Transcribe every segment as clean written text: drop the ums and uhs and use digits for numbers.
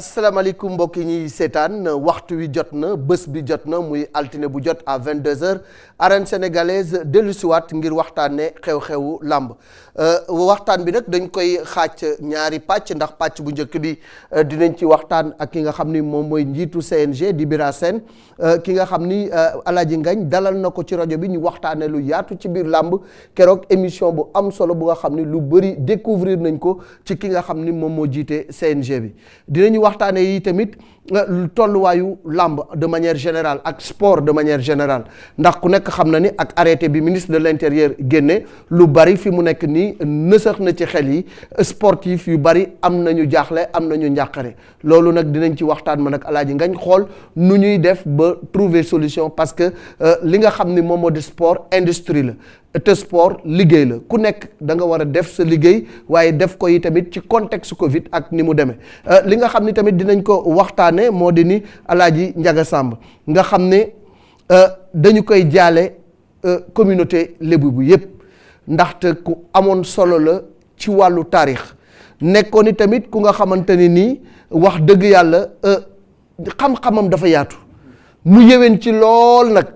asalaamaaleykum mbokk yi ñuy seetaan waxtu wi jot na bés bi jot na muy altine bu jot à 22h arène sénégalaise dellusiwaat ngir waxtaanee xew-xewu làmb waxtaan bi nag dañ koy xaaj ñaari pàcc ndax pàcc bu njëkk bi dinañ ci waxtaan ak ki nga xam ni moom mooy njiitu CNG di Bira Sène ki nga xam ni Aladji Ngagne dalal na ko ci rajo bi ñu waxtaanee lu yaatu ci biir làmb keroog émission bu am solo bu nga xam ni lu bëri découvrir nañ ko ci ki nga xam ni moom moo jiite CNG bi dinañu waxtaane yi tamit tolluwaayu làmb de manière générale ak sport de manière générale ndax ku nekk xam na ni ak arrêté bi ministre de l'intérieur génne lu bari fi mu nekk nii nësax na ci xel yi sportif yu bari am nañu jaaxle am nañu njàqare loolu nag dinañ ci waxtaan ma nag Aladji Ngagne xool nu ñuy def ba trouver solution parce que li nga xam ni moom moo di sport industrie la te sport liggéey la ku nekk da nga war a def sa liggéey waaye def ko yi tamit ci contexte Covid ak ni mu demee li nga xam ni tamit dinañ ko waxtaane moo di ni Aladji Ndiaga Samb nga xam ne dañu koy jaale communauté lébu bu yépp ndaxte ku amoon solo la ci wàllu taarix nekkoon ni tamit ku nga xamante ni nii wax dëgg yàlla xam-xamam dafa yaatu mu yéwén ci lool nag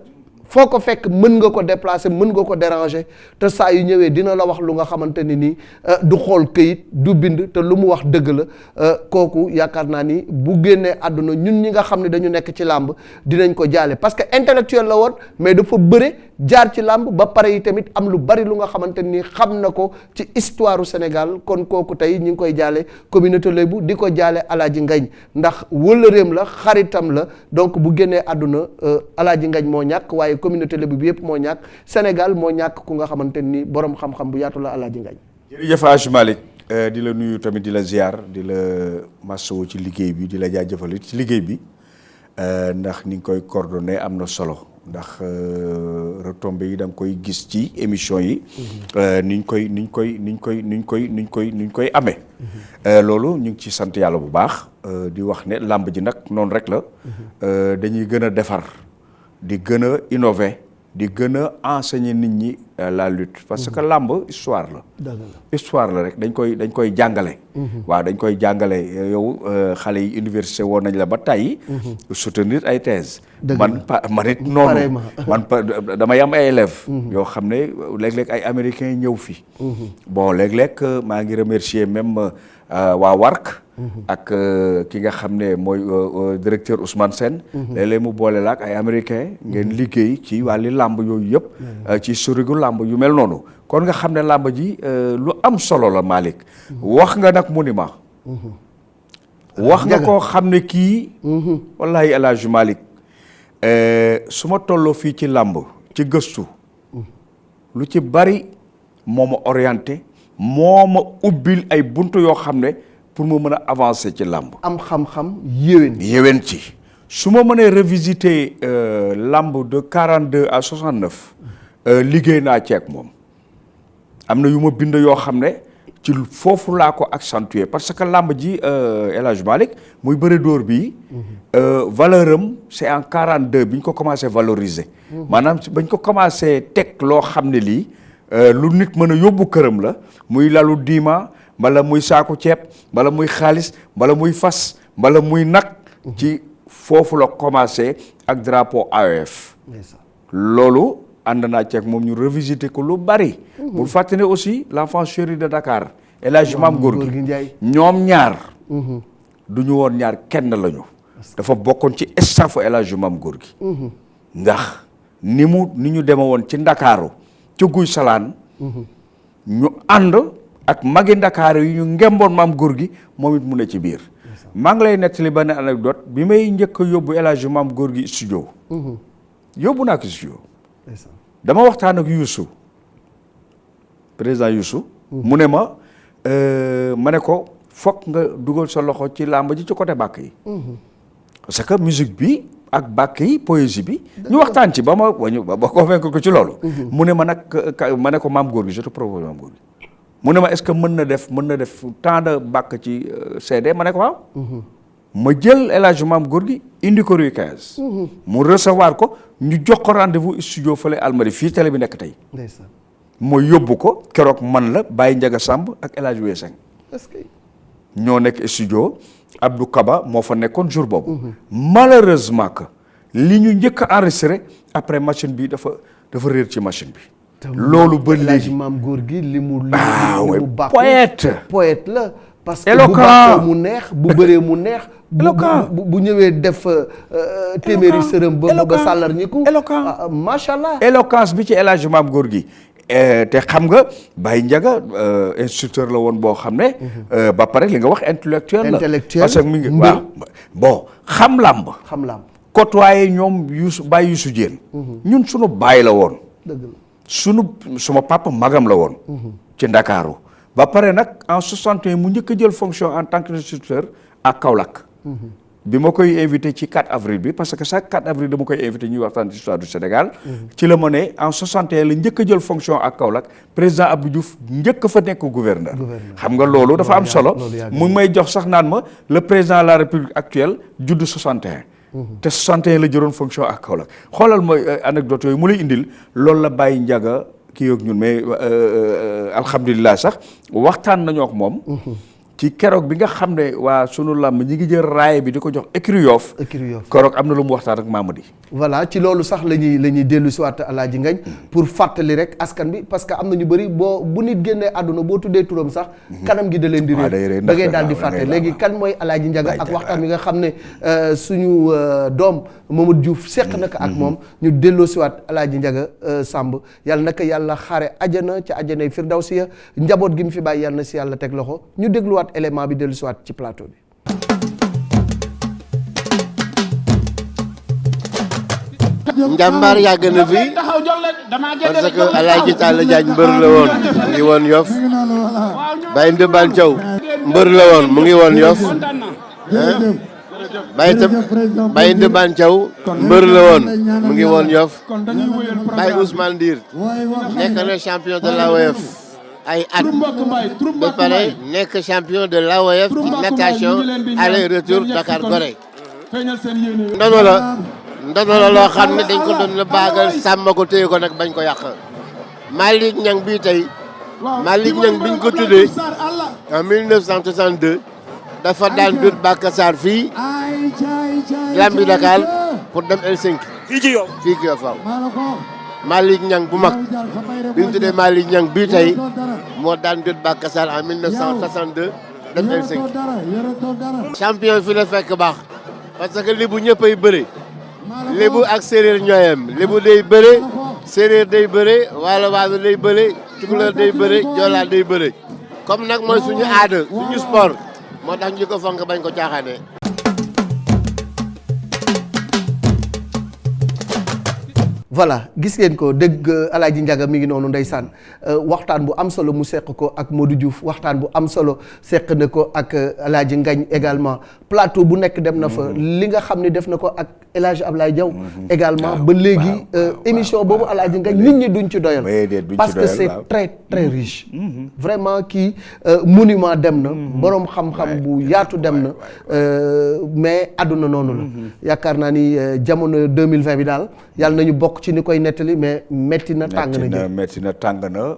foo ko fekk mën nga ko déplacer mën nga ko déranger te saa yu ñëwee dina la wax lu nga xamante ni nii du xool këyit du bind te lu mu wax dëgg la kooku yaakaar naa ni bu génnee àdduna ñun ñi nga xam ne dañu nekk ci làmb dinañ ko jaale parce que intellectuel la woon mais dafa bëre jaar ci làmb ba pare yi tamit am lu bari lu nga xamante ni xam na ko ci histoire u Sénégal kon kooku tey ñu ngi koy jaale communauté lébu di ko jaale Aladji Ngagne ndax wëllëreem la xaritam la donc bu génnee àdduna Aladji Ngagne moo ñàkk waaye communauté lébu bi yëpp moo ñàkk Sénégal moo ñàkk ku nga xamante ni borom xam-xam bu yaatu la Aladji Ngagne. jërëjëf Hadj Malick di la nuyu tamit di la ziar di la masawu ci liggéey bi di la jaajëfal ci liggéey bi ndax ni nga koy coordonné am na solo ndax retombées yi da nga koy gis ci émission yi. niñ koy amee. loolu ñu ngi ci sant yàlla bu baax di wax ne làmb ji nag noonu rek la dañuy gën a defar. di gën a innover di gën a enseigner nit ñi la lutte parce que làmb histoire la histoire la rek dañ koy jàngale waaw dañ koy jàngale yow xale yi université woon nañ la ba tey soutenir ay thèse man it noonu man damay am ay élèves yoo xam ne léeg-léeg ay américains ñëw fi bon léeg-léeg maa ngi remercier même waa WARC ak ki nga xam ne mooy directeur Ousmane Sène léeg-léeg mu boole la ak ay américain ngeen liggéey ci wàlli làmb yooyu yëpp ci sorigu làmb yu mel noonu kon nga xam ne làmb ji lu am solo la Malick wax nga nag monument wax nga koo xam ne kii wallahi El Hadj Malick su ma tolloo fii ci làmb ci gëstu lu ci bari moo ma orienté moo ma ubbil ay buntu yoo xam ne pour mu mën a avancer ci làmb am xam-xam yéwén ci su ma mënee revisiter làmb de 42 à 69 liggéey naa ci ak moom am na yu ma bind yoo xam ne ci foofu laa ko accentuer parce que làmb ji El Hadj Malick muy bëri dóor bi valeur am c'est en 42 bi ñu ko commencé valoriser maanaam bañ ko commencé teg loo xam ne lii lu nit mën a yóbbu këram la muy lalu diima mbala muy saaku ceeb mbala muy xaalis mbala muy fas mbala muy nag ci foofu la commencé ak drapeau AOF loolu ànd naa ci ak moom ñu revisiter ko lu bari bul fàtte ne aussi l'enfant chéri de Dakar El Hadj Mame Gorgui ñoom ñaar du ñu woon ñaar kenn lañu dafa bokkoon ci staffu El Hadj Mame Gorgui ndax ni ñu deme woon ci Ndakaaru ci Guy Salaan ñu ànd ak magi Ndakaaru yi ñu ngemboon Mame Gorgui moom it mu ne ci biir maa ngi lay nettali benn anecdote bi may njëkk a yóbbu El Hadj Mame Gorgui studio yóbbu naa ko studio dama waxtaan ak Youssou président Youssou mu ne ma ne ko foog nga dugal sa loxo ci làmb ji ci côté bàkk yi parce que musique bi ak bàkk yi poésie bi ñu waxtaan ci ba convaincre ko ci loolu mu ne ma nag ma ne ko Mame Gorgui je te propose Mame Gorgui mu ne ma est-ce que mën na def tant de bàkk ci CD ma ne ko waaw ma jël El Hadj Mame Gorgui indi ko Rue 15 mu recevoir ko ñu jox ko rendez-vous studio fële Almadies fii télé bi nekk tey ma yóbbu ko keroog man la Baye Ndiaga Samb ak El Hadj Weseng ñoo nekk studio Abdou Kaba moo fa nekkoon jour boobu. malheureusement que li ñu njëkk a enregistré après machine bi dafa réer ci machine bi. loolu ba léegi maam góor gi li mu bàkku poète la parce que bu bàkkoo mu neex bu bëree mu neex bu ñëwee def téeméeri sërëm ba sàllar ñiku éloquent macha allah éloquence bi ci El Hadji maam góor gi te xam nga Baye Ndiaga instructeur la woon boo xam ne ba pare li nga wax intellectuel la parce que mi ngi waaw bon xam làmb côtoyé ñoom Baye Youssou Diène ñun suñu baay la woon dëgg la suma papa magam la woon ci Ndakaaru ba pare nag en 61 mu njëkk a jël fonction en tant qu'instructeur à Kaolack bi ma koy invité ci 4 avril bi parce que chaque 4 avril dama koy invité ñuy waxtaan ci histoire du Sénégal ci la ma ne en 61 la njëkk a jël fonction à Kaolack président Abdou Diouf njëkk fa nekk gouverneur xam nga loolu dafa am solo mu may jox sax naan ma le président de la République actuelle judd 61 te 61 la jëloon fonction ak Kaolack xoolal mooy anecdote yooyu mu lay indil loolu la Baye Ndiaga kii ak ñun mais alhamdulilah sax waxtaan nañoo ak moom ci keroog bi nga xam ne waa sunu làmb ñi ngi jël raay bi di ko jox écurie Yoff keroog am na lu mu waxtaan ak Mamadi voilà ci loolu sax la ñuy dellu si waat Alaaji Ngagne pour fàttali rek askan bi parce que am na ñu bëri bu nit génnee àdduna boo tuddee turam sax kanam gi da leen di réer da ngay daal di fàtte léegi kan mooy Alaaji Ndiaga ak waxtaan bi nga xam ne suñu doom Mamadou Diouf seq na ko ak moom ñu delloo si waat Alaaji Ndiaga Samb yàlla na ko yàlla xaare ajana ca ajanay firdawsiya njaboot gi mu fi bàyyi yàlla na si yàlla teg loxo ñu dégluwaat élément bi dellu si waat ci plateau bi. njàmbaar yàgg na fi parce que Alaaji Talla Diagne mbër la woon mu ngi woon Yoff Baye Ndebane Thiaw mbër la woon mu ngi woon Yoff Baye Ndebane Thiaw mbër la woon mu ngi woon Yoff Baye Ousmane Ndir nekk na champion de l'AOF ay at ba pare nekk champion de l'AOF ci natation aller retour Dakar Gorée ndono la loo xam ne dañ ko doon la baagal sàmm ko téye ko nag bañ ko yàq Malick Niang bii tey Malick Niang biñ ko tuddee en 1962 dafa daan dut Bakassar fii Gambie Dakar pour dem Helsinki fii ci Yoff waaw Malick Niang bu mag biñ tuddee Malick Niang bii tey moo daan dut Bakassar en 1962 dem Helsinki champion fi la fekk baax parce que li bu ñëppay bëre lébu ak séeréer ñooyam lébu day bëre séeréer day bëre waalo day bëre tukulóor day bëre joolaa day bëre comme nag mooy suñu aada suñu sport moo tax ñu ko fonk bañ ko caaxaanee. voilà gis ngeen ko dëgg Alaaji Ndiaga mi ngi noonu ndeysaan waxtaan bu am solo mu seq ko ak Modou Diouf waxtaan bu am solo seq na ko ak Alaaji Ngagne également plateau bu nekk dem na fa li nga xam ne def na ko ak El Hadj Ablaye Diaw également ba léegi émission boobu Alaaji Ngagne nit ñi duñ ci doyal parce que c'est très très riche vraiment kii monument dem na boroom xam-xam bu yaatu dem na mais àdduna noonu la yaakaar naa ni jamono 2020 bi daal yàlla nañu bokk ci ni koy nettali mais metti na tàng na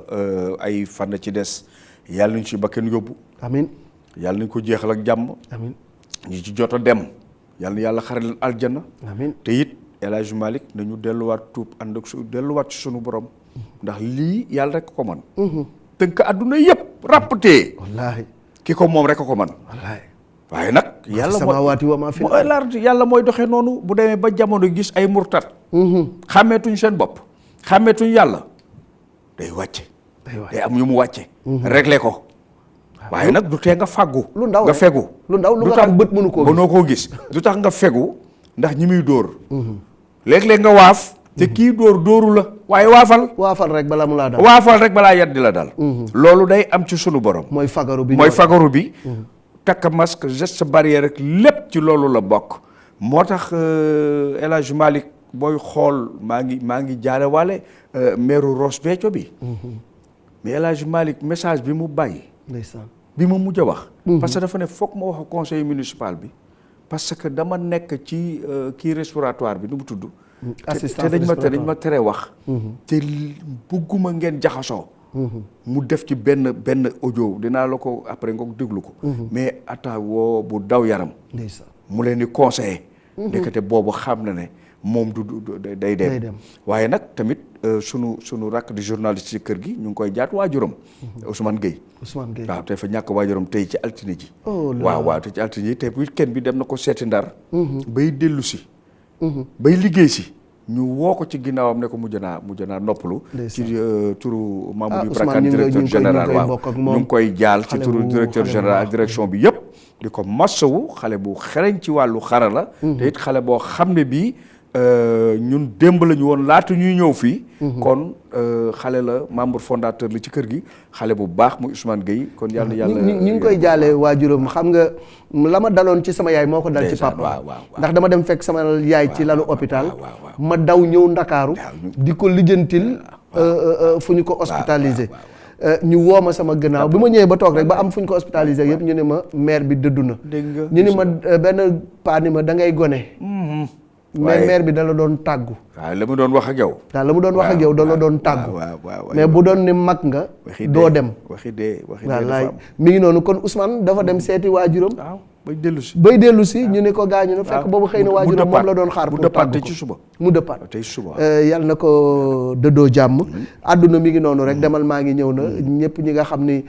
ay fan ci des yàlla nañu ci bakken yóbbu amiin yàlla nañu ko jeexal ak jàmm amiin ñi ci jot a dem yàlla na yàlla xare leen aljana amiin te it El Hadj Malick nañu delluwaat tuub ànd ak delluwaat ci sunu borom ndax lii yàlla rek ko man tënk adduna yëpp rapptee wallaahi ki ko moom rek ko man wallaahi waaye nag yàlla mooy doxee noonu bu demee ba jamono gis ay murtat xàmmeetuñ seen bopp xàmmeetuñ yàlla day wàcce day am yu mu wàcce réglé ko waaye nag du tee nga fàggu lu ndaw nga fegu lu ndaw lu nga xam bët mënoo koo gis du tax nga fegu ndax ñi muy dóor léeg-léeg nga waaf te kii dóoru la waaye waafal rek balaa mu laa dal waafal rek balaa yaddi la dal loolu day am ci sunu borom mooy fagaru bi takk masque geste barrière rek lépp ci loolu la bokk moo tax El Hadj Malick booy xool maa ngi jaare wale maire Ross Béthio bi mais El Hadj Malick message bi mu bàyyi bi ma mujj a wax parce que dafa ne foog ma wax conseil municipal bi parce que dama nekk ci kii respiratoire bi nu mu tudd te dañ ma tere wax te bugguma ngeen jaxasoo mu def ci benn audio dinaa la ko après nga déglu ko. mais atta woo bu daw yaram. mu leen di conseiller. ndekete boobu xam na ne moom du day dem. waaye nag tamit sunu rakk di journaliste ci kër gi ñu ngi koy jaat waajuram. Ousmane Gueye. waaw te fa ñàkk waajuram tey ci altine ji. waaw te ci altine ji te weekend bi dem na ko seeti Ndar. bay dellu si. bay liggéey si. ñu woo ko ci ginnaawam ne ko mujj naa noppalu. ci turu Mamadou Ibra Kane directeur général waaw ñu ngi koy jaal ci turu directeur général ak direction bi yëpp. di ko massawu xale bu xereñ ci wàllu xarala. te it xale boo xam ne bii ñun démb la ñu woon laata ñuy ñëw fii. kon xale la membre fondateur la ci kër gi xale bu baax mu Ousmane Gueye kon yàlla ñu ngi koy jaalee waajuram xam nga la ma daloon ci sama yaay moo ko dal ci papa ndax dama dem fekk sama yaay ci lalu hôpital ma daw ñëw Ndakaaru di ko lijjantil fu ñu ko hospitalisé ñu woo ma sama gannaaw bi ma ñëwee ba toog rek ba am fu ñu ko hospitalisé yëpp ñu ne ma mère bi dëddu na ñu ni ma benn paa ni ma da ngay gone mais mère bi da la doon tàggu. waaw la mu doon wax ak yow. waaw la mu doon wax ak yow da la doon tàggu. mais bu doon ni mag nga. doo dem waxi dee wallaay mi ngi noonu kon Ousmane dafa dem seeti waajuram. waaw bay dellu si ñu ne ko gaañu na fekk boobu xëy na waajuram moom la doon xaar pour tàggu ko ci suba mu dëppaat tey suba yàlla na ko dëddoo jàmm. àdduna mi ngi noonu rek demal maa ngi ñëw na ñëpp ñi nga xam ni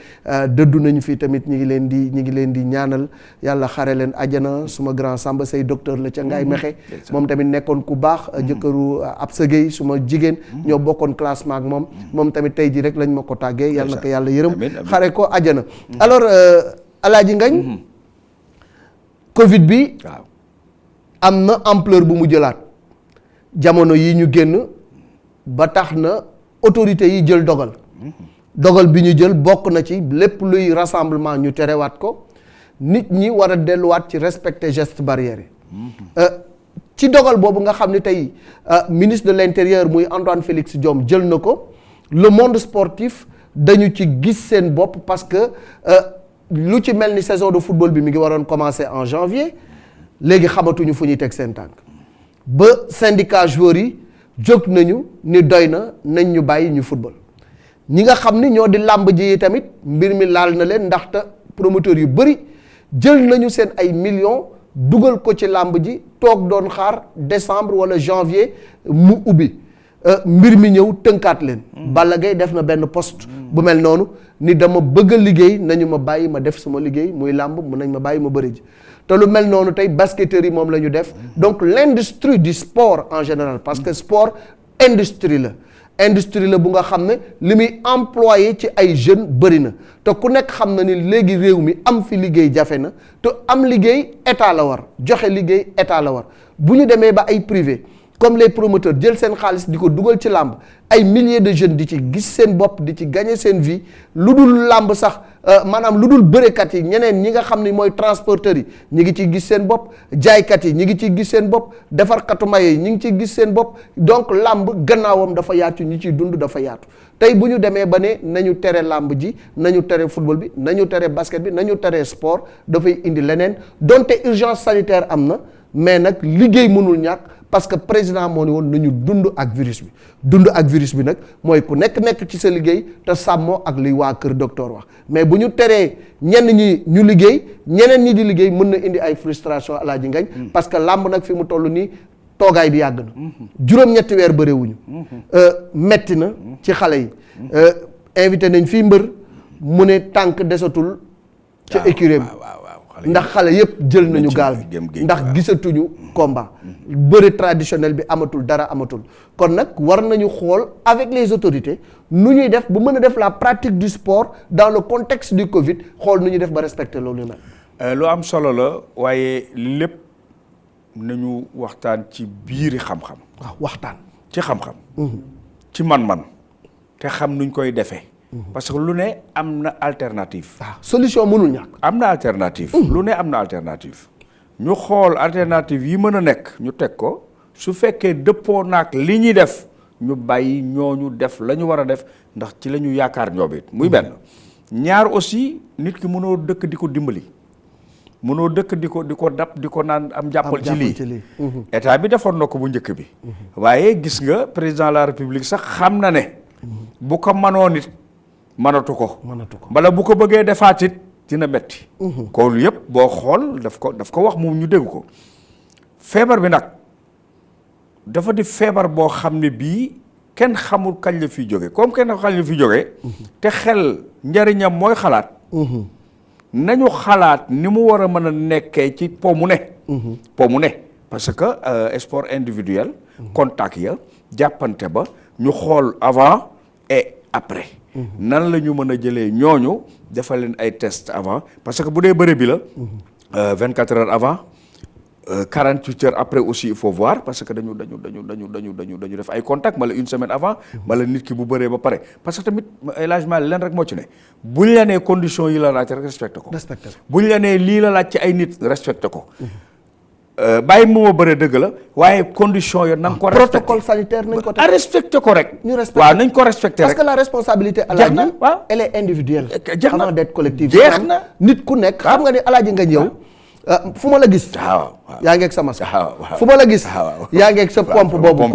dëddu nañu fii tamit ñi ngi leen di ñaanal yàlla xare leen ajana suma grand Samba Sey docteur la ca Ngaay Mexe moom tamit nekkoon ku baax jëkkëru Absa Gueye suma jigéen ñoo bokkoon classement ak moom tamit tey ji rek lañ ma ko tàggee yàlla na ko yàlla yërëm xare ko ajana alors Alaaji Ngagne Covid bi am na ampleur bu mu jëlaat jamono yi ñu génn ba tax na autorités yi jël dogal bi ñu jël bokk na ci lépp luy rassemblement ñu terewaat ko nit ñi war a delluwaat ci respecter gestes barrières yi ci dogal boobu nga xam ne tey ministre de l'intérieur muy Antoine Félix Diome jël na ko le monde sportif dañu ci gis seen bopp parce que lu ci mel ni saison de football bi mi ngi waroon commencer en janvier léegi xamatuñu fu ñuy teg seen tànk ba syndicat joueurs yi jóg nañu ni doy na nañ ñu bàyyi ñu football ñi nga xam ni ñoo di làmb ji tamit mbir mi laal na leen ndaxte promoteurs yu bëri jël nañu seen ay millions dugal ko ci làmb ji toog doon xaar décembre wala janvier mu ubbi mbir mi ñëw tënkaat leen. Balla Gaye def na benn poste bu mel noonu ni dama bëgg a liggéey nañu ma bàyyi ma def suma liggéey muy làmb mun nañ ma bàyyi ma bëri ji te lu mel noonu tey basketteurs yi moom la ñu def donc l'industrie du sport en général parce que sport industrie la bu nga xam ne li muy employé ci ay jeunes bëri na te ku nekk xam na ni léegi réew mi am fi liggéey jafe na te am liggéey état la war joxe liggéey état la war bu ñu demee ba ay privé comme les promoteurs jël seen xaalis di ko dugal ci làmb ay milliers de jeunes di ci gis seen bopp di ci gagner seen vie lu dul làmb sax maanaam lu dul bërekat yi ñeneen ñi nga xam ne mooy transporteurs yi ñi ngi ciy gis seen bopp jaaykat yi ñi ngi ciy gis seen bopp defarkatu maye yi ñi ngi ciy gis seen bopp donc làmb gannaawam dafa yaatu ñi ciy dund dafa yaatu tey bu ñu demee ba ne nañu tere làmb ji nañu tere football bi nañu tere basket bi nañu tere sport dafay indi leneen donte urgence sanitaire am na mais nag liggéey mënul ñàkk parce que président moo ne woon nañu dund ak virus bi nag mooy ku nekk ci sa liggéey te sàmmoo ak li waa kër docteur wax mais bu ñu teree ñenn ñi ñu liggéey ñeneen ñi di liggéey mën na indi ay frustration Alaaji Ngagne parce que làmb nag fi mu toll nii toogaay bi yàgg na juróom-ñetti weer bëreewuñu metti na ci xale yi invité nañ fii mbër mu ne tànk desatul ca écurie ndax xale yëpp jël nañu gaal bi ndax gisatuñu combat bëre traditionnel bi amatul dara amatul kon nag war nañu xool avec les autorités nu ñuy def bu mën a def la pratique du sport dans le contexte du Covid xool nu ñuy def ba respecter loolu mel. lu am solo la waaye lépp nañu waxtaan ci biiri xam-xam. waaw waxtaan ci xam-xam. ci man-man te xam nuñ koy defee. parce que lu ne am na alternative. waaw solution mënul ñàkk. am na alternative. lu ne am na alternative. ñu xool alternative yi mën a nekk ñu teg ko su fekkee dëppoo naag li ñuy def ñu bàyyi ñooñu def la ñu war a def ndax ci la ñu yaakaar ñoom it muy benn. ñaar aussi nit ki mënoo dëkk di ko dimbali mënoo dëkk di ko dab di ko naan am jàppal ci lii état bi defoon na ko bu njëkk bi. waaye gis nga président de la république sax xam na ne bu ko mënoo nit mënatu ko bala bu ko bëggee defaat it dina metti ko lu yëpp boo xool daf ko wax moom ñu dégg ko feebar bi nag dafa di feebar boo xam ne bii kenn xamul kañ la fiy jóge comme kenn kañ la fiy jóge te xel njariñam mooy xalaat nañu xalaat ni mu war a mën a nekkee ci po mu ne parce que sport individuel contact ya jàppante ba ñu xool avant et après nan la ñu mën a jëlee ñooñu defal leen ay test avant parce que bu dee bëre bi la 24 heures avant 48 heures après aussi il faut voir parce que dañu def ay contact wala une semaine avant wala nit ki bu bëree ba pare parce que tamit élagement leen rek moo ci ne buñ la nee conditions yi la laaj rek respecté ko buñ la nee lii la laaj ci ay nit respecté ko bàyyi moo bëre dëgg la waaye condition yo na nga ko respecté protocole sanitaire nañ ko respecté ko rek ñu respecté waaw nañ ko respecté rek parce que la responsabilité alaaji elle est individuelle avant d'être collective jeex na nit ku nekk xam nga ni alaaji nga ñëw fu ma la gis yaa ngeeg sa masque fu ma la gis yaa ngeeg sa pompe boobu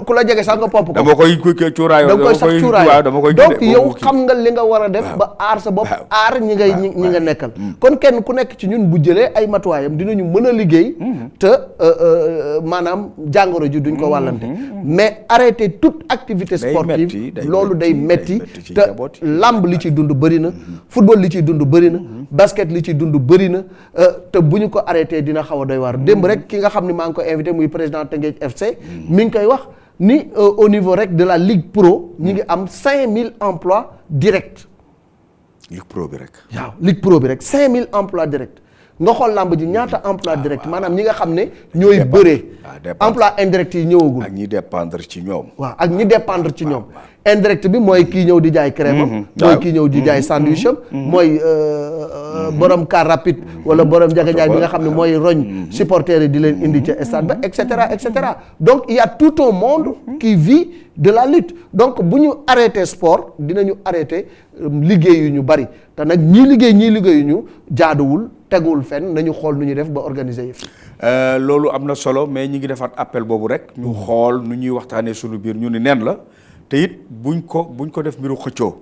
ku la jege sax nga pompe ko dama koy cuuraayoo dama koy sax cuuraayoo donc yow xam nga li nga war a def ba aar sa bopp aar ñi nga nekkal kon kenn ku nekk ci ñun bu jëlee ay matuwaayam dinañu mën a liggéey te maanaam jàngoro ji duñ ko wàllante mais arrêter toute activité sportive loolu day metti te lamb li ciy dund bëri na football li ciy dund bëri na basket li ciy dund bëri na te bu ñu ko arrêté dina xaw a doy waar démb rek ki nga xam ne maa ngi ko invité muy président Teungueth FC mi ngi koy wax ni au niveau rek de la Ligue Pro ñi ngi am 5000 emplois directs. Ligue Pro bi rek. waaw Ligue Pro bi rek 5000 emplois directs nga xool lamb ji ñaata emploi direct maanaam ñi nga xam ne ñooy bëree emploi indirect yi ñëwagul ak ñi dépendre ci ñoom waaw ak ñi dépendre ci ñoom indirect bi mooy kii ñëw di jaay crème am mooy kii ñëw di jaay sandwich am mooy borom car rapide wala borom jaga-jaay bi nga xam ne mooy roñ supporters yi di leen indi ca stade ba et cetera donc il y a tout un monde qui vit de la lutte donc bu ñu arrêté sport dinañu arrêté liggéey yu ñu bari te nag ñii liggéey ñu jaaduwul teguwul fenn nañu xool nu ñuy def ba organiser yëf loolu am na solo mais ñi ngi defaat appel boobu rek ñu xool nu ñuy waxtaanee sunu biir ñu ni neen la te it buñ ko def mbiru xëccoo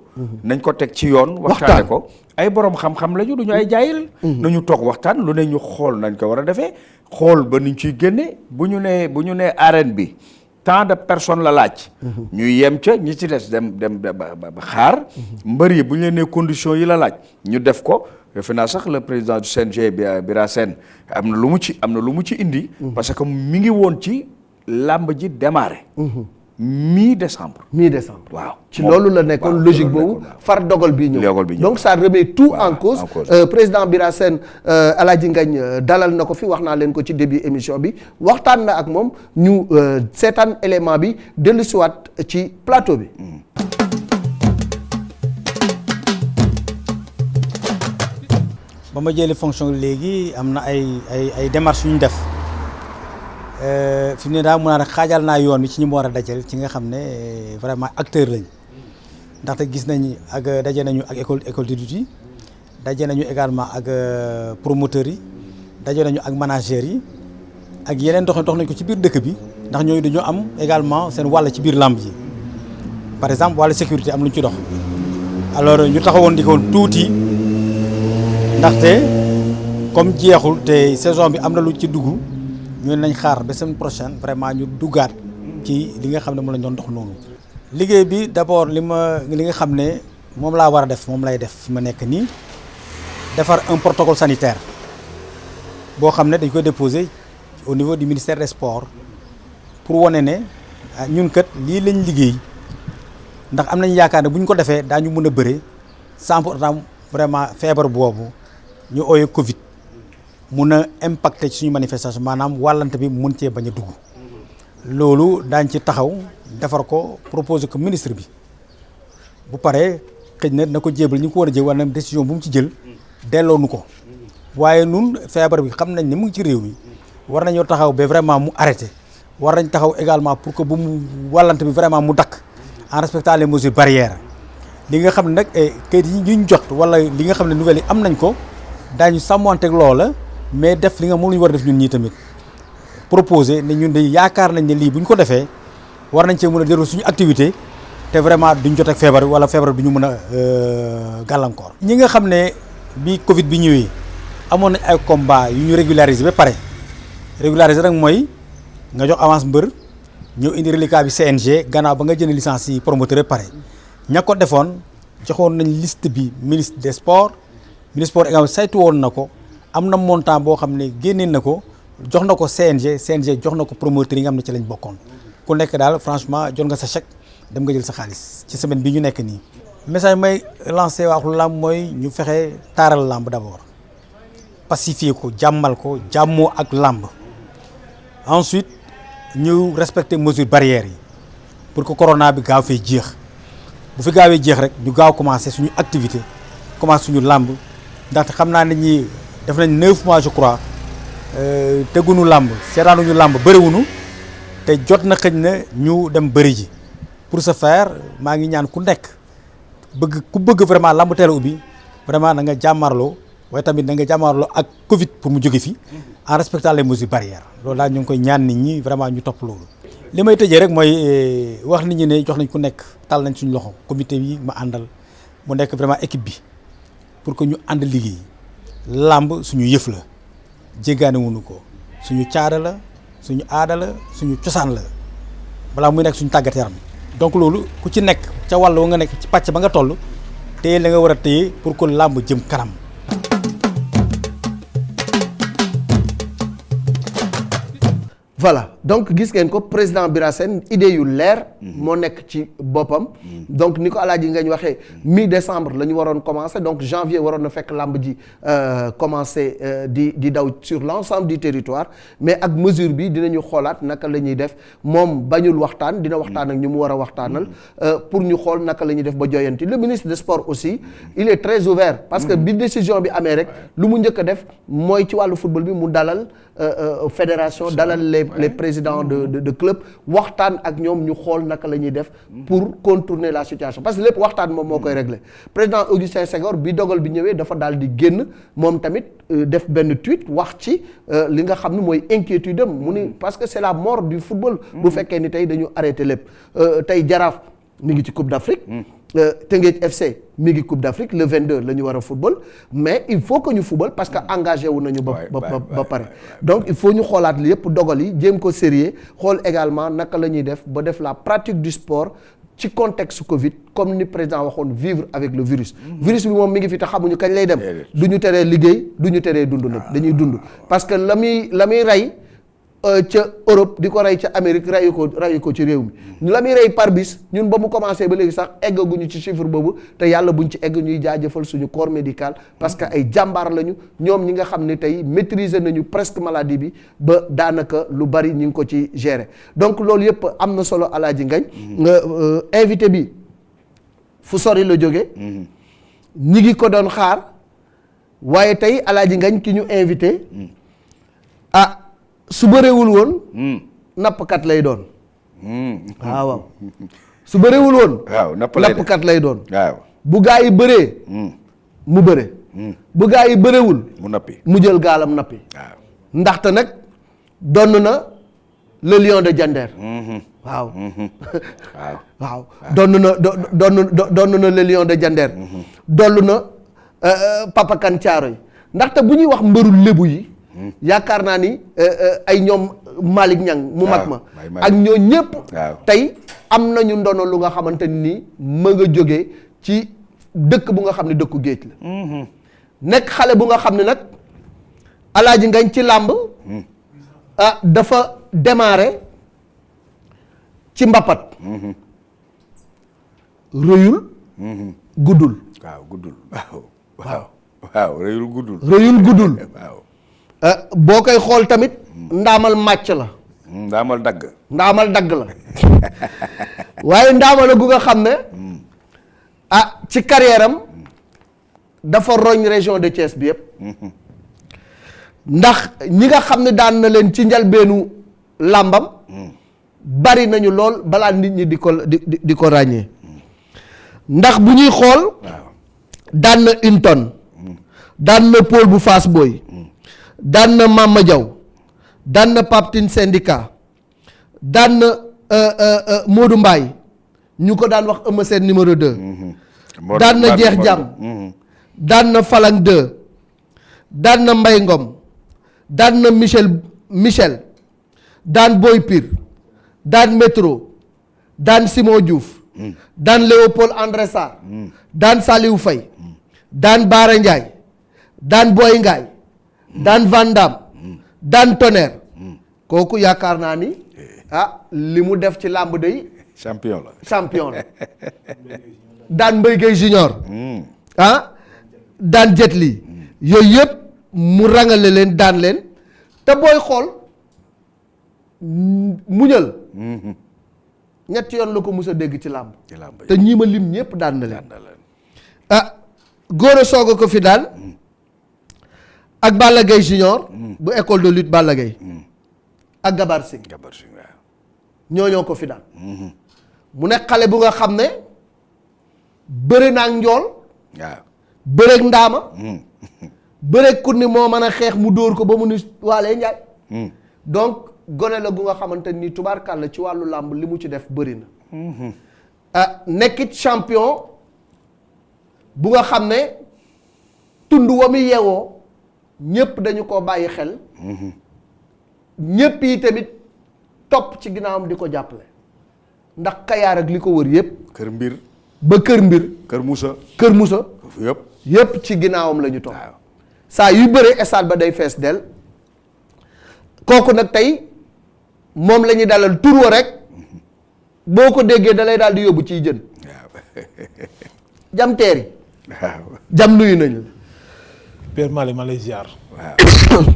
nañ ko teg ci yoon waxtaane ko ay borom xam-xam lañu duñu ay jaayil nañu toog waxtaan lu ne ñu xool nañ ko war a defee xool ba niñ ciy génne bu ñu nee arène bi tant de personnes la laaj ñu yem ca ñi ci des dem ba xaar mbër yi bu ñu leen nee conditions yi la laaj ñu def ko defe naa sax le président du CNG Bira Sène am na lu mu ci indi parce que mi ngi woon ci làmb ji démarré mi-décembre waaw ci loolu la nekkoon logique boobu far dogal bii ñëw donc ça remet tout en cause président Bira Sène Aladji Ngagne dalal na ko fi wax naa leen ko ci début émission bi waxtaan na ak moom ñu seetaan élément bi dellusiwaat ci plateau bi ba ma jëlee fonction léegi am na ay démarches yu ñu def fi mu ne daal mun naa rek xaajal naa yoon bi ci ñi mu war a dajal ci nga xam ne vraiment acteur lañ ndaxte gis nañu ak daje nañu ak école de lutte yi daje nañu également ak promoteurs yi daje nañu ak managers yi ak yeneen dox nañ ko ci biir dëkk bi ndax ñooñu dañoo am également seen wàll ci biir làmb ji par exemple wàllu sécurité am lu ñu ci dox alors ñu taxawoon di ko tuuti. ndaxte comme jeexul te saison bi am na lu ci dugg ñu nañ xaar ba semaine prochaine vraiment ñu duggaat ci li nga xam ne moom lañ doon dox noonu. liggéey bi d'abord li nga xam ne moom laa war a def moom lay def fi ma nekk nii defar un protocole sanitaire boo xam ne dañ koy déposer au niveau du ministère des sports pour wane ne ñun kat lii lañ liggéey ndax am nañ yaakaar ne bu ñu ko defee daañu mën a bëre sans pour autant vraiment feebar boobu. ñu ooyee Covid mun a impacté ci suñu manifestation maanaam wàllante bi mun cee bañ a dugg loolu daañ ci taxaw defar ko proposer ko ministre bi bu paree xëy na ko jébal ñu ko war a jël wala décision bu mu ci jël delloo nu ko waaye nun feebar bi xam nañ ne mu ngi ci réew mi war nañoo taxaw ba vraiment mu arrêté war nañ taxaw également pour que bu mu wàllante bi vraiment mu dakk en respectant les mesures barrières li nga xam ne nag kayit yi ñu jot wala li nga xam ne nouvelles yi am nañ ko daañu sàmmanteeg loola mais def li nga moom la ñu war a def ñun ñii tamit proposé ne ñun de yaakaar nañ ne lii bu ñu ko defee war nañ cee mën a déroulé suñu activité te vraiment duñ jot ak feebar wala feebar du ñu mën a gàllankoor. ñi nga xam ne bi Covid bi ñëwee amoon nañ ay combat yu ñu régulariser ba pare régulariser nag mooy nga jox avance mbër ñëw indi reliquat bi CNG gannaaw ba nga jënd licence yi promoteur ba pare ña ko defoon joxoon nañ liste bi ministre des sports également saytu woon na ko am na montant boo xam ne génneen na ko jox na ko CNG jox na ko promoteur yi nga xam ne ci lañ bokkoon ku nekk daal franchement jot nga sa chèque dem nga jël sa xaalis ci semaine bi ñu nekk nii. message may lancé waaxul làmb mooy ñu fexe taaral làmb d'abord pacifier ko jàmmal ko jàmmoo ak làmb ensuite ñu respecter mesures barrières yi pour que corona bi gaaw fee jeex bu fi gaawee jeex rek ñu gaaw commencer suñu activité commencer suñu làmb ndaxte xam naa ne ñi def nañ 9 mois je crois teguñu làmb seetaanuñu làmb bëriwuñu te jot na xëñ na ñu dem bëri ji pour ce faire maa ngi ñaan ku nekk ku bëgg vraiment làmb teel a ubbi vraiment na nga jàmmarloo waaye tamit na nga jàmmarloo ak Covid pour mu jóge fi en respectant les mesures barrières loolu daal ñu ngi koy ñaan nit ñi vraiment ñu topp loolu. li may tëjee rek mooy wax nit ñi ne jox nañ ku nekk tal nañ suñu loxo comité yi ma àndal mu nekk vraiment équipe bi pour que ñu ànd liggéey làmb suñu yëf la jéggaane wuñu ko suñu caada la suñu aada la suñu cosaan la balaa muy nekk suñu tàggat yaram donc loolu ku ci nekk ca wàll wa nga nekk ci pàcc ba nga toll téye la nga war a téye pour que làmb jëm kanam. voilà donc gis ngeen ko président Bira Sène idée yu leer moo nekk ci boppam donc ni ko Alaaji Ngagne waxee mi-décembre la ñu waroon commencer donc janvier waroon na fekk làmb ji commencer di daw sur l'ensemble du territoire mais ak mesure bi dinañu xoolaat naka la ñuy def moom bañul waxtaan dina waxtaan ak ñu mu war a waxtaanal pour ñu xool naka la ñuy def ba joyanti le ministre des sports aussi il est très ouvert parce que bi décision bi amee rek lu mu njëkk a def mooy ci wàllu football bi mu dalal fédération dalal les présidents de club waxtaan ak ñoom ñu xool naka la ñuy def pour contourner la situation parce que lépp waxtaan moom moo koy régler président Augustin Senghor bi dogal bi ñëwee dafa daal di génn moom tamit def benn tweet wax ci li nga xam ne mooy inquiétude am mu ni parce que c'est la mort du football bu fekkee ni tey dañu arrêté lépp tey Jaraaf mi ngi ci Coupe d'Afrique Teungueth FC mi ngi Coupe d'Afrique le 22 la ñu war a football mais il faut que ñu football parce que engagé wu nañu ba pare donc il faut ñu xoolaat li yëpp dogal yi jéem ko sérieux xool également naka la ñuy def ba def la pratique du sport ci contexte Covid comme ni président waxoon vivre avec le virus virus bi moom mi ngi fi te xamuñu kañ lay dem du ñu teree liggéey du ñu teree dund nag dañuy dund parce que la muy rey ca Europe di ko rey ca Amérique reyu ko ci réew mi la muy rey par bis ñun ba mu commencé ba léegi sax eggaguñu ci chiffre boobu te yàlla buñ ci egg ñuy jaajëfal suñu corps médical parce que ay jàmbaar lañu ñoom ñi nga xam ne tey maîtriser nañu presque maladie bi ba daanaka lu bari ñu ngi ko ci gérer donc loolu yëpp am na solo Alaaji Ngagne nga invité bi fu sori la jóge ñi ngi ko doon xaar waaye tey Alaaji Ngagne ki ñu invité su bëreewul woon nappkat lay doon waaw su bëreewul woon nappkat lay doon waaw bu gaa yi bëree mu bëre bu gaa yi bëreewul mu nappi mu jël gaalam nappi waaw ndaxte nag donn na le lion de Diender waaw waaw donn na le lion de Diender dollu na Papa Kan Caaroy ndaxte bu ñuy wax mbëru lébu yi yaakaar naa ni ay ñoom Malick Niang mu mag ma ak ñoo ñëpp tey am nañu ndono lu nga xamante ni ma nga jógee ci dëkk bu nga xam ne dëkku géej la nekk xale bu nga xam ne nag Alaaji Ngagne ci làmb dafa démarré ci mbapat rëyul guddul waaw rëyul guddul boo koy xool tamit ndaamal màcc la ndaamal dagg la waaye ndaamala gu nga xam ne ci carrière am dafa roñ région de Thiès bi yëpp ndax ñi nga xam ne daan na leen ci njalbeenu làmbam bari nañu lool balaa nit ñi di ko ràññee ndax bu ñuy xool daan na une tonne daan na Paul bu Fass Boy daan na Mama Diaw daan na Pape Tine syndicat daan na Modou Mbaye ñu ko daan wax Eumeu Sène numéro 2. daan na Jeex Jàmm. daan na Falang 2. daan na Mbay Ngom. daan na Michel. daan Boy Pire. daan Métro. daan Simon Diouf. daan Léopold André Sarr. daan Saliou Faye. daan Baara Ndiaye. daan Boy Ngaay. daan Van Damme. daan Tonnerre. kooku yaakaar naa ni li mu def ci làmb day champion la daan Mbaye Guèye Junior daan Jet Li yooyu yëpp mu rangale leen daan leen te booy xool muñal ñetti yoon la ko mus a dégg ci làmb te ñii ma lim ñëpp daan na leen Gora Sock ko fi daan ak Balla Gaye Junior bu école de lutte Balla Gaye ak Gabar Singh ñoo ko fi daan mu nekk xale bu nga xam ne bëre naa ak njool bëreeg ndaama bëreeg ku ni moo mën a xeex mu dóor ko ba mu ni waalee njaay donc gone la gu nga xamante ni tubaarkàlla ci wàllu làmb li mu ci def bëri na nekkit champion bu nga xam ne tund wa mu yeewoo ñépp dañu ko bàyyi xel ñépp yi tamit topp ci ginnaawam di ko jàppale ndax Kayaar ak li ko wër yépp kër mbir ba kër mbir kër musa yépp ci ginnaawam la ñu topp saa yuy bëree stade ba day fees del kooku nag tey moom la ñuy dalal tur wa rek boo ko déggee da lay daal di yóbbu ciy jën jam teeri jam nuyu nañu la Père Malick maa lay ziar. waaw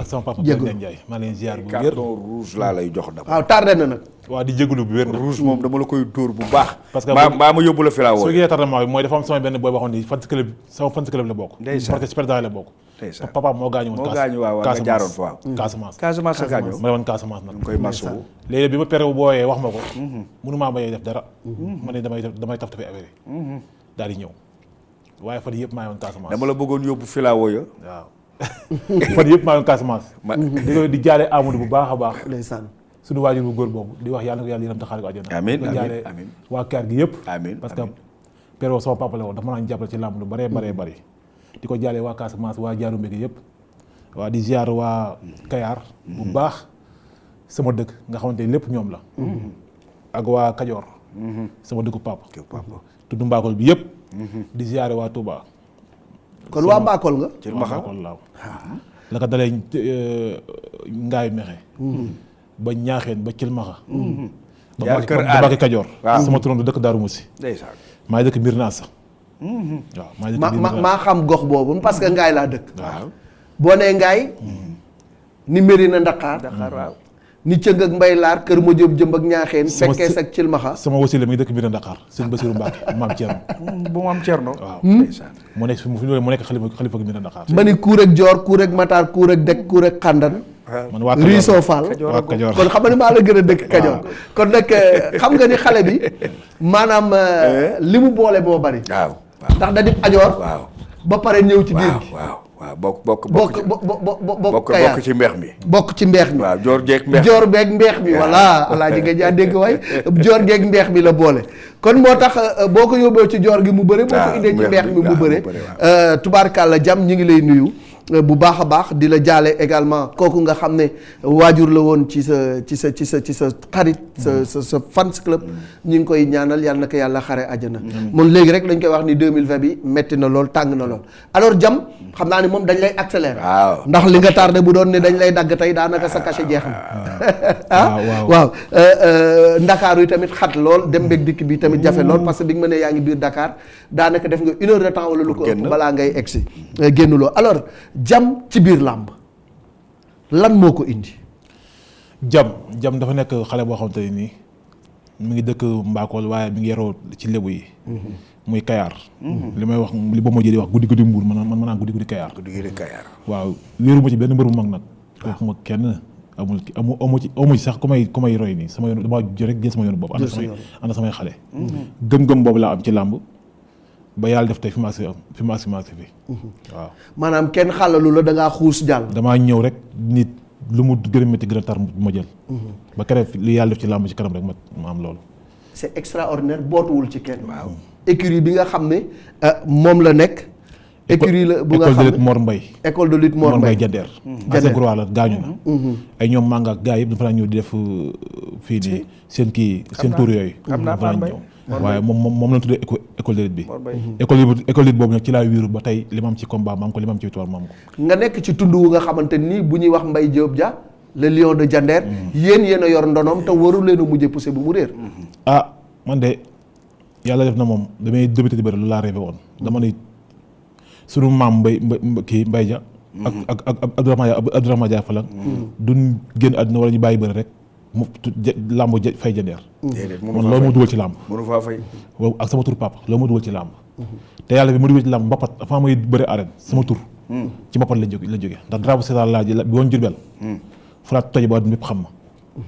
ak sama papa Père Ndiaye maa lay ziar bu wér. carton rouge laa lay jox dama. waaw tardé na nag. waaw di jégalu bu wér. rouge moom dama la koy dóor bu baax. parce que maa ma yóbbu la fi laa woo. soo gisee tardement bi mooy dafa am sama benn boy waxoon ni sama fan club la bokk. ndeysaan parce que ci président la bokk. ndeysaan papa moo gaañu woon. moo gaañu waaw nga jaaroon fa waaw. Casamance la gaañoo. ma demoon Casamance nag. ñu koy masawu. léegi bi ma père booyee wax ma ko. mënumaa bañ a def dara. ma ne damay taf affaire yi. daal di ñëw waaye fan yëpp maa ngi woon Casamance. dama la bëggoon yóbbu fi laa woo ya. waaw fan yëpp maa ngi woon Casamance. di jaale Amadou bu baax a baax. ndeysaan suñu waajur bu góor boobu di wax yàlla na ko yàlla yërëm te xaare ko àjjana. amiin di ko jaale amiin waa kër gi yëpp. amiin parce que père boobu sama papa la woon dafa mën a jàppale ci làmb lu bëree bëri. di ko jaale waa Casamance waa jaaru mbégi yëpp. waa di ziar waa Kayar. bu baax sama dëkk nga xamante ni lépp ñoom la. ak waa Kajoor. sama dëkku papa. tudd Mbakol bi yëpp. di ziare waa Touba. kon waa Mbakol nga. ci Mbakol Mbakol laaw. la ko dalee Ngaay Mexe. ba Ñaaxeen ba Cilmaxa. jaar kër ba Mbacke Kajoor. waaw sama turam dëkk Daaru Musi. ndeysaan. maa ngi dëkk Mbir Naas sax. waaw maa ngi dëkk Mbir Naas maa xam gox boobu parce que Ngaay laa dëkk. waaw boo nee Ngaay. ni Mérina Ndakaar. Dakar waaw. ni Cëng ak Mbay Laar Kër Madiop Jëmb ak Ñaaxeen. sama Fekkees ak Cilmaxa. sama wasila mi ngi dëkk Mbir Ndakaar sëñ Basiru Mbacke maam Thierno. bu mu am Thierno. waaw ndeysaan. mu nekk fi mu nekk xalifa Mbir Ndakaar. ma ni Kuur ak Joor Kuur ak Matar Kuur ak Dek Kuur ak Xandan. man waa Riso Fall waa Kajoor kon xam nga ni maa la gën a dëkk Kajoor kon nag xam nga ni xale bi maanaam li mu boole moo bari. waaw ndax da di ajoor. waaw ba pare ñëw ci biir gi. waaw bokk Kayaar ci mbeex mi. bokk ci mbeex mi. waaw joor jeeg mbeex joor beeg mbeex mi voilà alaaji nga jaa dégg waay joor geeg mbeex mi la boole kon moo tax boo ko yóbboo ci joor gi mu bëre boo ko indee ci mbeex mi mu bëre tubaarkàlla jàmm ñi ngi lay nuyu bu baax a baax di la jaale également kooku nga xam ne waajur la woon ci sa xarit sa fans club ñi ngi koy ñaanal yàlla na ko yàlla xare àjjana moom léegi rek dañ koy wax ni 2020 bi metti na lool tàng na lool alors jam xam naa ni moom dañ lay accélérer ndax li nga tardé bu doon ne dañ lay dagg tey daanaka sa cachet jeex na waaw ndakaaru yi tamit xat lool dem beeg dikk bi tamit jafe lool parce que bi nga ma ne yaa ngi biir Dakar daanaka def nga 1 heure de temps wala lu ko ëpp balaa ngay egsi génnuloo alors jam ci biir làmb lan moo ko indi. jam dafa nekk xale boo xamante ne nii mi ngi dëkk Mbakol waaye mi ngi yaroo ci lébu yi. muy Kayaar. li may wax li ba ma jëlee wax guddi Mbuur man ma naan guddi Kayaar. waaw wéeru ma ci benn mbër bu mag nag. kooku ma kenn amu ci sax ku may roy nii sama yoon dama rek jël sama yoonu bopp. ànd samay xale. gëm-gëm boobu laa am ci làmb. ba yàlla def tey fi ma fi waaw. maanaam kenn xàllalu la da ngaa xuus jàll. damaa ñëw rek nit lu mu gën a métti gën a tar ma jël. ba keroog li yàlla def ci làmb ci kanam rek ma am loolu. c'est extraordinaire bootuwul ci kenn. waaw écurie bi nga xam ne moom la nekk. écurie la bu nga xam ne école de lutte Mor Mbaye. école de lutte Mor Mbaye Jandeer. Jandeer la gaañu na. ay ñoom Manga ak gars yëpp dafa ñëw di def fii nii seen tour yooyu. xam naa Mor Mbaye waaye moom la tuddee école de lutte bi. école de lutte boobu nag ci laa wiiru ba tey li ma am ci combat ma am ko li ma am ci victoire ma am ko. nga nekk ci tund wu nga xamante ni bu ñuy wax Mbaye Diop Dia le lion de Jandeer. yéen a yor ndonoom te waru leen a mujjee poussé bu mu réer. ah man de yàlla def na moom damay débuté di bëri lu laa rêvé woon dama ne sunu maam Mbaye Dia. ak Abdourahmane Dia Falang. duñ génn àdduna wala ñu bàyyi bëri rek mu làmb fay Jandeer. man loolu moo dugal ci làmb. mënu faa fay. ak sama tur papa loolu moo dugal ci làmb. te yàlla bi ma dugal ci làmb mbapat dafa may bëri arène sama tur. ci mbapat la jóge ndax drapeau César laa bi woon Jurbel. fu laa toje ba àdduna bépp xam ma.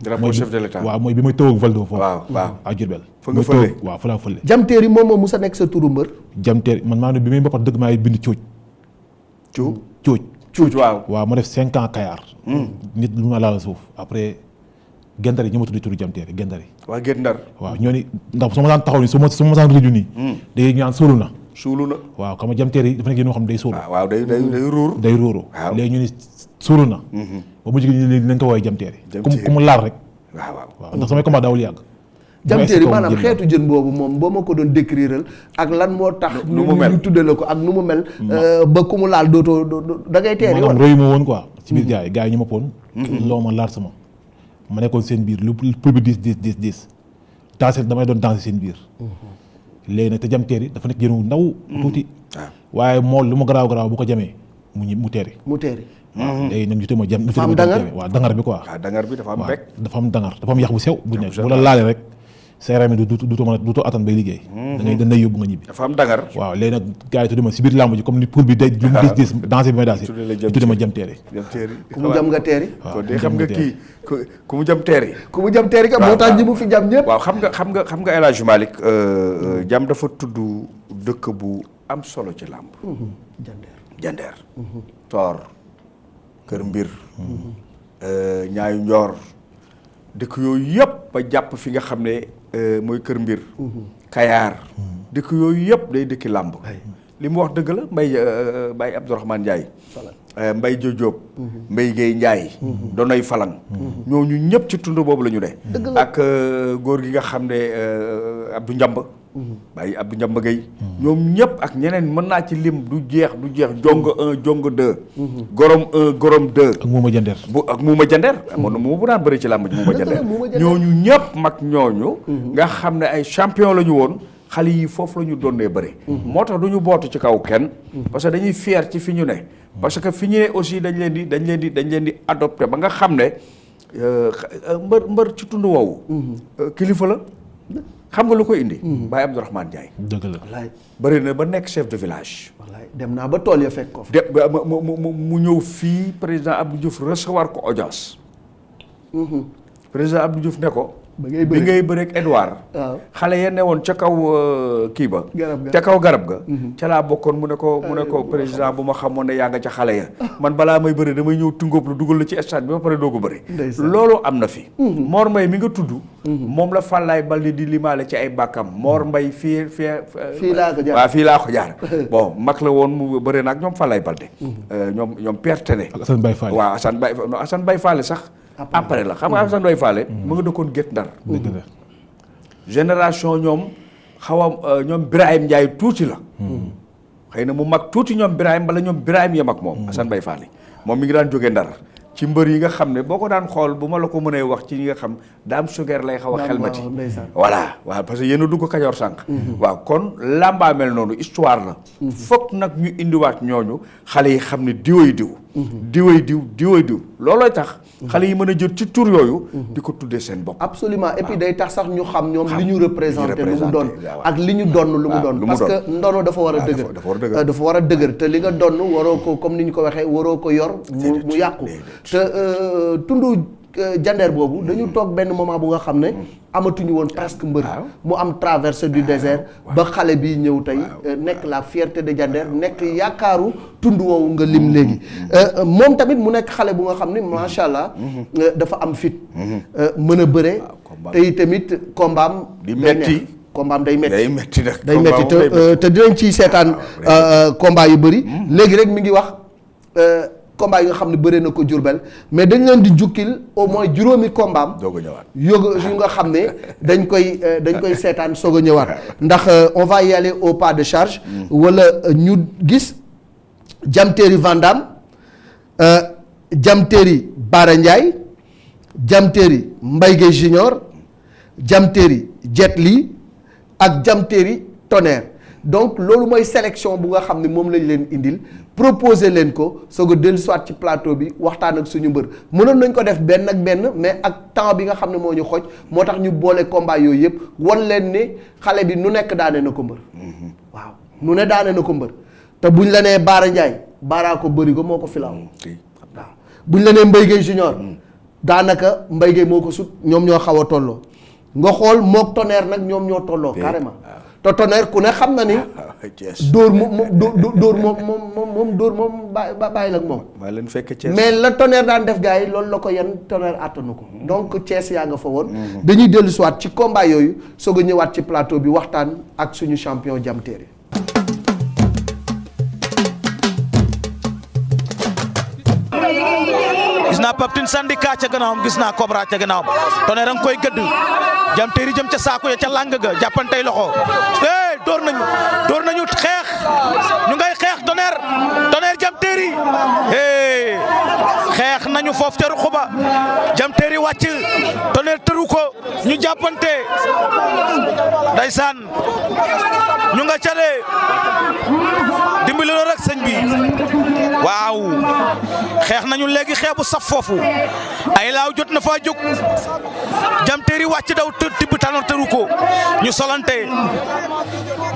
drapeau chef de l'état waaw mooy bi may tëw ak Valdo foofu. waaw à Jurbel. fa nga fële waaw fa laa fële. Jamteer yi moom moo musa nekk sa turu mbër. Jamteer man maa ne bi may mbapat dëgg maa ngi bind Cuuj waaw ma def 5 ans Kayar. nit lu ma laal suuf après Gendar yi ñu ma tuddi turu Jamteer yi Gendar yi. waa Gendar. waaw ñoo ni ndax su ma daan taxaw ni su ma daan rëju nii. day ñaan suulu na. waaw xam nga Jamteer yi dafa nekk yéen ñoo xam day suulu. waaw day ruur. day ruuru. waaw léegi ñu ni suulu na. ba mu jigéen ñi léegi nañ ko woowee Jamteer yi. ku mu laal rek. waaw ndax samay combat daawul yàgg. Jamteer yi maanaam xeetu jën boobu moom boo ma ko doon décrire ak lan moo tax. nu mu mel ñu tudde la ko ak nu mu mel. ba ku mu laal dootoo da ngay teeri woon. maanaam rëyu ma woon quoi. ci biir gars yi ñu ma poon. loo ma laal sama. ma nekkoon seen biir lu pour bi 10 danser damay doon danser seen biir. léegi nag te Jamteer yi dafa nekk jën wu ndaw. tuuti waaye mool lu ma garaaw bu ko jamee mu teeri. léegi nag ñu tëma jam. dafa am dangar waaw dangar bi quoi. waaw dangar bi dafa am bekk. dafa am dangar dafa am yax bu sew. bu nekk bu la laalee rek. sa yaram yi duutoo attan bay liggéey. dañ lay yóbbu nga ñibbi. dafa am dangar. waaw léegi nag gars yi tudde ma si biir làmb ji comme ni pour bi day lu mu dis danser bi may danser. tudde ma Jamteer yi. ku mu jam nga teeri. kon de xam nga kii ku mu jam teeri. ku mu jam teeri ka moo tax ñi mu fi jam ñëpp. waaw xam nga El Hadj Malick jam dafa tudd dëkk bu am solo ci làmb. Jandeer. Toor Kër Mbir. Ñaayu Njoor. dëkk yooyu yëpp ba jàpp fi nga xam ne mooy Kër Mbir. Kayaar. dëkk yooyu yëpp day dëkki làmb. li mu wax dëgg la Mbaye Abdourahmane Ndiaye. Mbaye Diop. Mbaye Guèye Ndiaye. Donoy Falang. ñooñu ñëpp ci tund boobu la ñu ne. ak góor gi nga xam ne Abdou Njamba. Baye Abdou Njamba Guèye. ñoom ñëpp ak ñeneen mën naa ci lim du jeex jongo 1 jongo 2. gorom 1 gorom 2. ak Mouma Jandeer. ak Mouma Jandeer. amoon na bu daan bëri ci làmb ji Mouma Jandeer. ñooñu ñëpp mag ñooñu. nga xam ne ay champion la ñu woon. xale yi foofu la ñu doonee bëri. moo tax du ñu bootu ci kaw kenn. parce que dañuy fier ci fi ñu ne. parce que fi ñu ne aussi dañ leen di adopté ba nga xam ne mbër ci tund woowu. kilifa la. xam nga lu koy indi. Baye Abdourahmane Ndiaye. dëgg la wallaay bëri na ba nekk chef de village. wallaay dem naa ba tool ya fekk ko fa. mu ñëw fii président Abdou Diouf recevoir ko audience. président Abdou Diouf ne ko. bi ngay bëreeg Edouard. waaw xale ya ne woon ca kaw kii ba. ca kaw garab ga. ca laa bokkoon mu ne ko président bu ma xamoon ne yaa nga ca xale ya. man balaa may bëri damay ñëw tungóob lu dugal la ci stade bi ba pare doo ko bëri. loolu am na fi. Mor Mbaye mi nga tudd. moom la Fallaye Balde di limaale ci ay bàkkam Mor Mbaye fii laa ko jaar waaw fii laa ko jaar. bon mag la woon mu bëri nag ñoom Fallaye Balde. ñoom Père Tene. ak Assane Baye Fall. waaw Assane Baye Fall sax. après la xam nga Assane Baye Fall. mu nga dëkkoon Guet Ndar. dëgg la. génération ñoom ñoom Birahim Ndiaye tuuti la. xëy na mu mag tuuti ñoom Birahim bala ñoom Birahim yem ak moom. Assane Baye Fall moom mi ngi daan jógee Ndar. ci mbër yi nga xam ne boo ko daan xool bu ma la ko mënee wax ci ñi nga xam daam sugeer lay xaw a xelmati. voilà waaw parce que yéen a dugg Kajoor sànq. waaw kon làmbaa mel noonu histoire la. fokk nag ñu indiwaat ñooñu xale yi xam ne diwee diw. diwee diw loolooy tax. xale yi mën a jot ci tur yooyu. di ko tuddee seen bopp. absolument et puis day tax sax ñu xam ñoom li ñu représenté lu mu doon ak li ñu donn lu mu doon parce que ndono dafa war a dëgër dafa war a dëgër te li nga donn waroo ko comme ni ñu ko waxee waroo ko yor mu yàqu te tundu Jandeer boobu dañu toog benn moment bu nga xam ne amatuñu woon presque mbër mu am traversée du désert ba xale bi ñëw tey nekk la fierté de Jandeer nekk yaakaaru tund woowu nga lim léegi moom tamit mu nekk xale bu nga xam ne macha allah dafa am fit mën a bëre te tamit combat di metti combat day metti day metti nag day metti te dinañ ciy seetaan combat yu bëri léegi rek mi ngi wax combat yi nga xam ne bëri na ko Diourbel mais dañ leen di jukkil au moins juróomi combat am doog a ñëwaat yu nga xam ne dañ koy seetaan soog a ñëwaat ndax on va y aller au pas de charge wala ñu gis Jamteeri Vandam Jamteeri Bara Ndiaye Jamteeri Mbaye Gueye Junior Jamteeri Jet Li ak Jamteeri Tonnerre donc loolu mooy sélection bu nga xam ne moom lañ leen indil proposer leen ko soog a dellu soit ci plateau bi waxtaan ak suñu mbër mënoon nañ ko def benn ak benn mais ak temps bi nga xam ne moo ñu xoj moo tax ñu boole combat yooyu yëpp wan leen ne xale bi nu nekk daane na ko mbër waaw nu ne daane na ko mbër te buñ la nee Bara Ndiaye Bara ko bëri ko moo ko filaaw waaw buñ la nee Mbaye Gueye Junior daanaka Mbaye Gueye moo ko sut ñoom ñoo xaw a tolloo nga xool mook Tonnerre nag ñoom ñoo tolloo carrément te Tonnerre ku ne xam na ni dóor moom dóor moom bàyyi la ak moom mais la Tonnerre daan def gars yi loolu la ko yan Tonnerre àttanu ko donc Thiès yaa nga fa woon dañuy dellu si waat ci combat yooyu soog a ñëwaat ci plateau bi waxtaan ak suñu champion Jamteeri. gis naa Pape Tine syndicat ca gannaawam gis naa Cobra ca gannaawam Tonnerre a ngi koy gëdd Jamteeri jëm ca saako ya ca làng ga jàppantey loxo door nañu xeex ñu ngay xeex Tonnerre Jamteeri xeex nañu foofu ca ruq ba Jamteeri wàcc Tonnerre tëru ko ñu jàppante ndeysaan ñu nga ca de dimbali la rek sëñ bi waaw xeex nañu léegi xeex bu saf foofu ay laaw jot na faa jóg Jamteeri wàcc daw tibb Tonnerre tëru ko ñu solante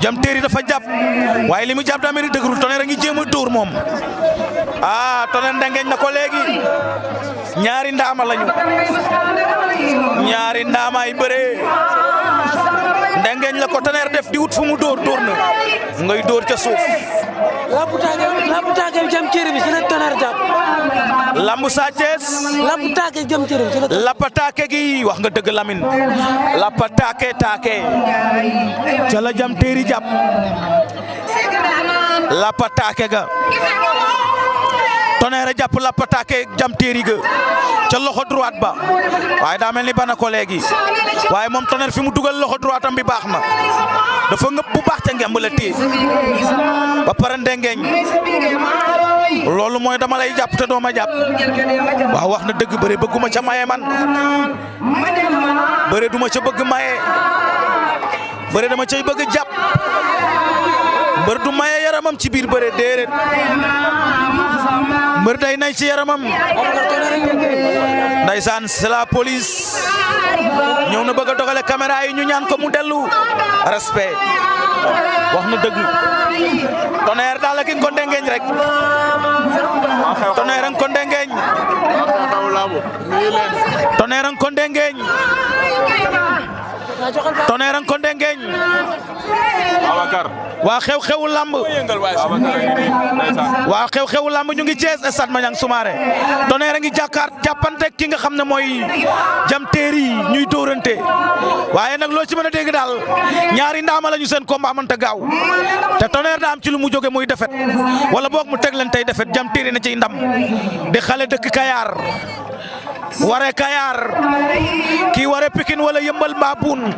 Jamteeri dafa jàpp waaye li mu jàpp daa mel ni dëgërul Tonnerre a ngi jéem a dóor moom Tonnerre ndengeñ na ko léegi ñaari ndaama lañu ñaari ndaama ay bëree ndengeñ la ko Tonnerre def di wut fu mu dóor na ngay dóor ca suuf. lambu taake Jamteeri bi ci la Tonnerre jàpp. lambu Sa Thiès. lambu taake Jamteeri bi ci la. lappa taake gi wax nga dëgg Lamine lappa taake ca la Jamteeri jàpp lappa taake ga Tonnerre jàpp lappa taake Jamteeri ga ca loxo droite ba waaye daa mel ni bana ko léegi waaye moom Tonnerre fi mu dugal loxo droite am bi baax na dafa ngëpp bu baax ca ngemb la téye ba pare ndengeñ loolu mooy dama lay jàpp te doo ma jàpp waaw wax na dëgg bëre bëgguma ca maye man bëre duma ca bëgg maye bëre dama cay bëgg jàpp mbër du maye yaramam ci biir bëre déedéet mbër day nay ci yaramam ndaysaan c'est la police ñëw na bëgg a dogale caméra yi ñu ñaan ko mu dellu respect wax na dëgg Tonnerre daal la ki nga ko ndengeñ rek Tonnerre nga ko ndengeñ Tonnerre nga ko ndengeñ Tonnerre nga ko ndengeñ waa xew-xewu lamb waa xew-xewu lamb ñu ngi Thiès stade Maniang Soumaré Tonnerre a ngi jàppante ki nga xam ne mooy Jamteeri ñuy dóorante waaye nag loo ci mën a dégg daal ñaari ndaama lañu seen combat mënta gaaw te Tonnerre daa am ci lu mu jóge muy defet wala boog mu teg leen tey defet Jamteeri na ciy ndam di xale dëkk Kayar ware Kayar kii ware Pikine wala Yëmbal Mbaabuun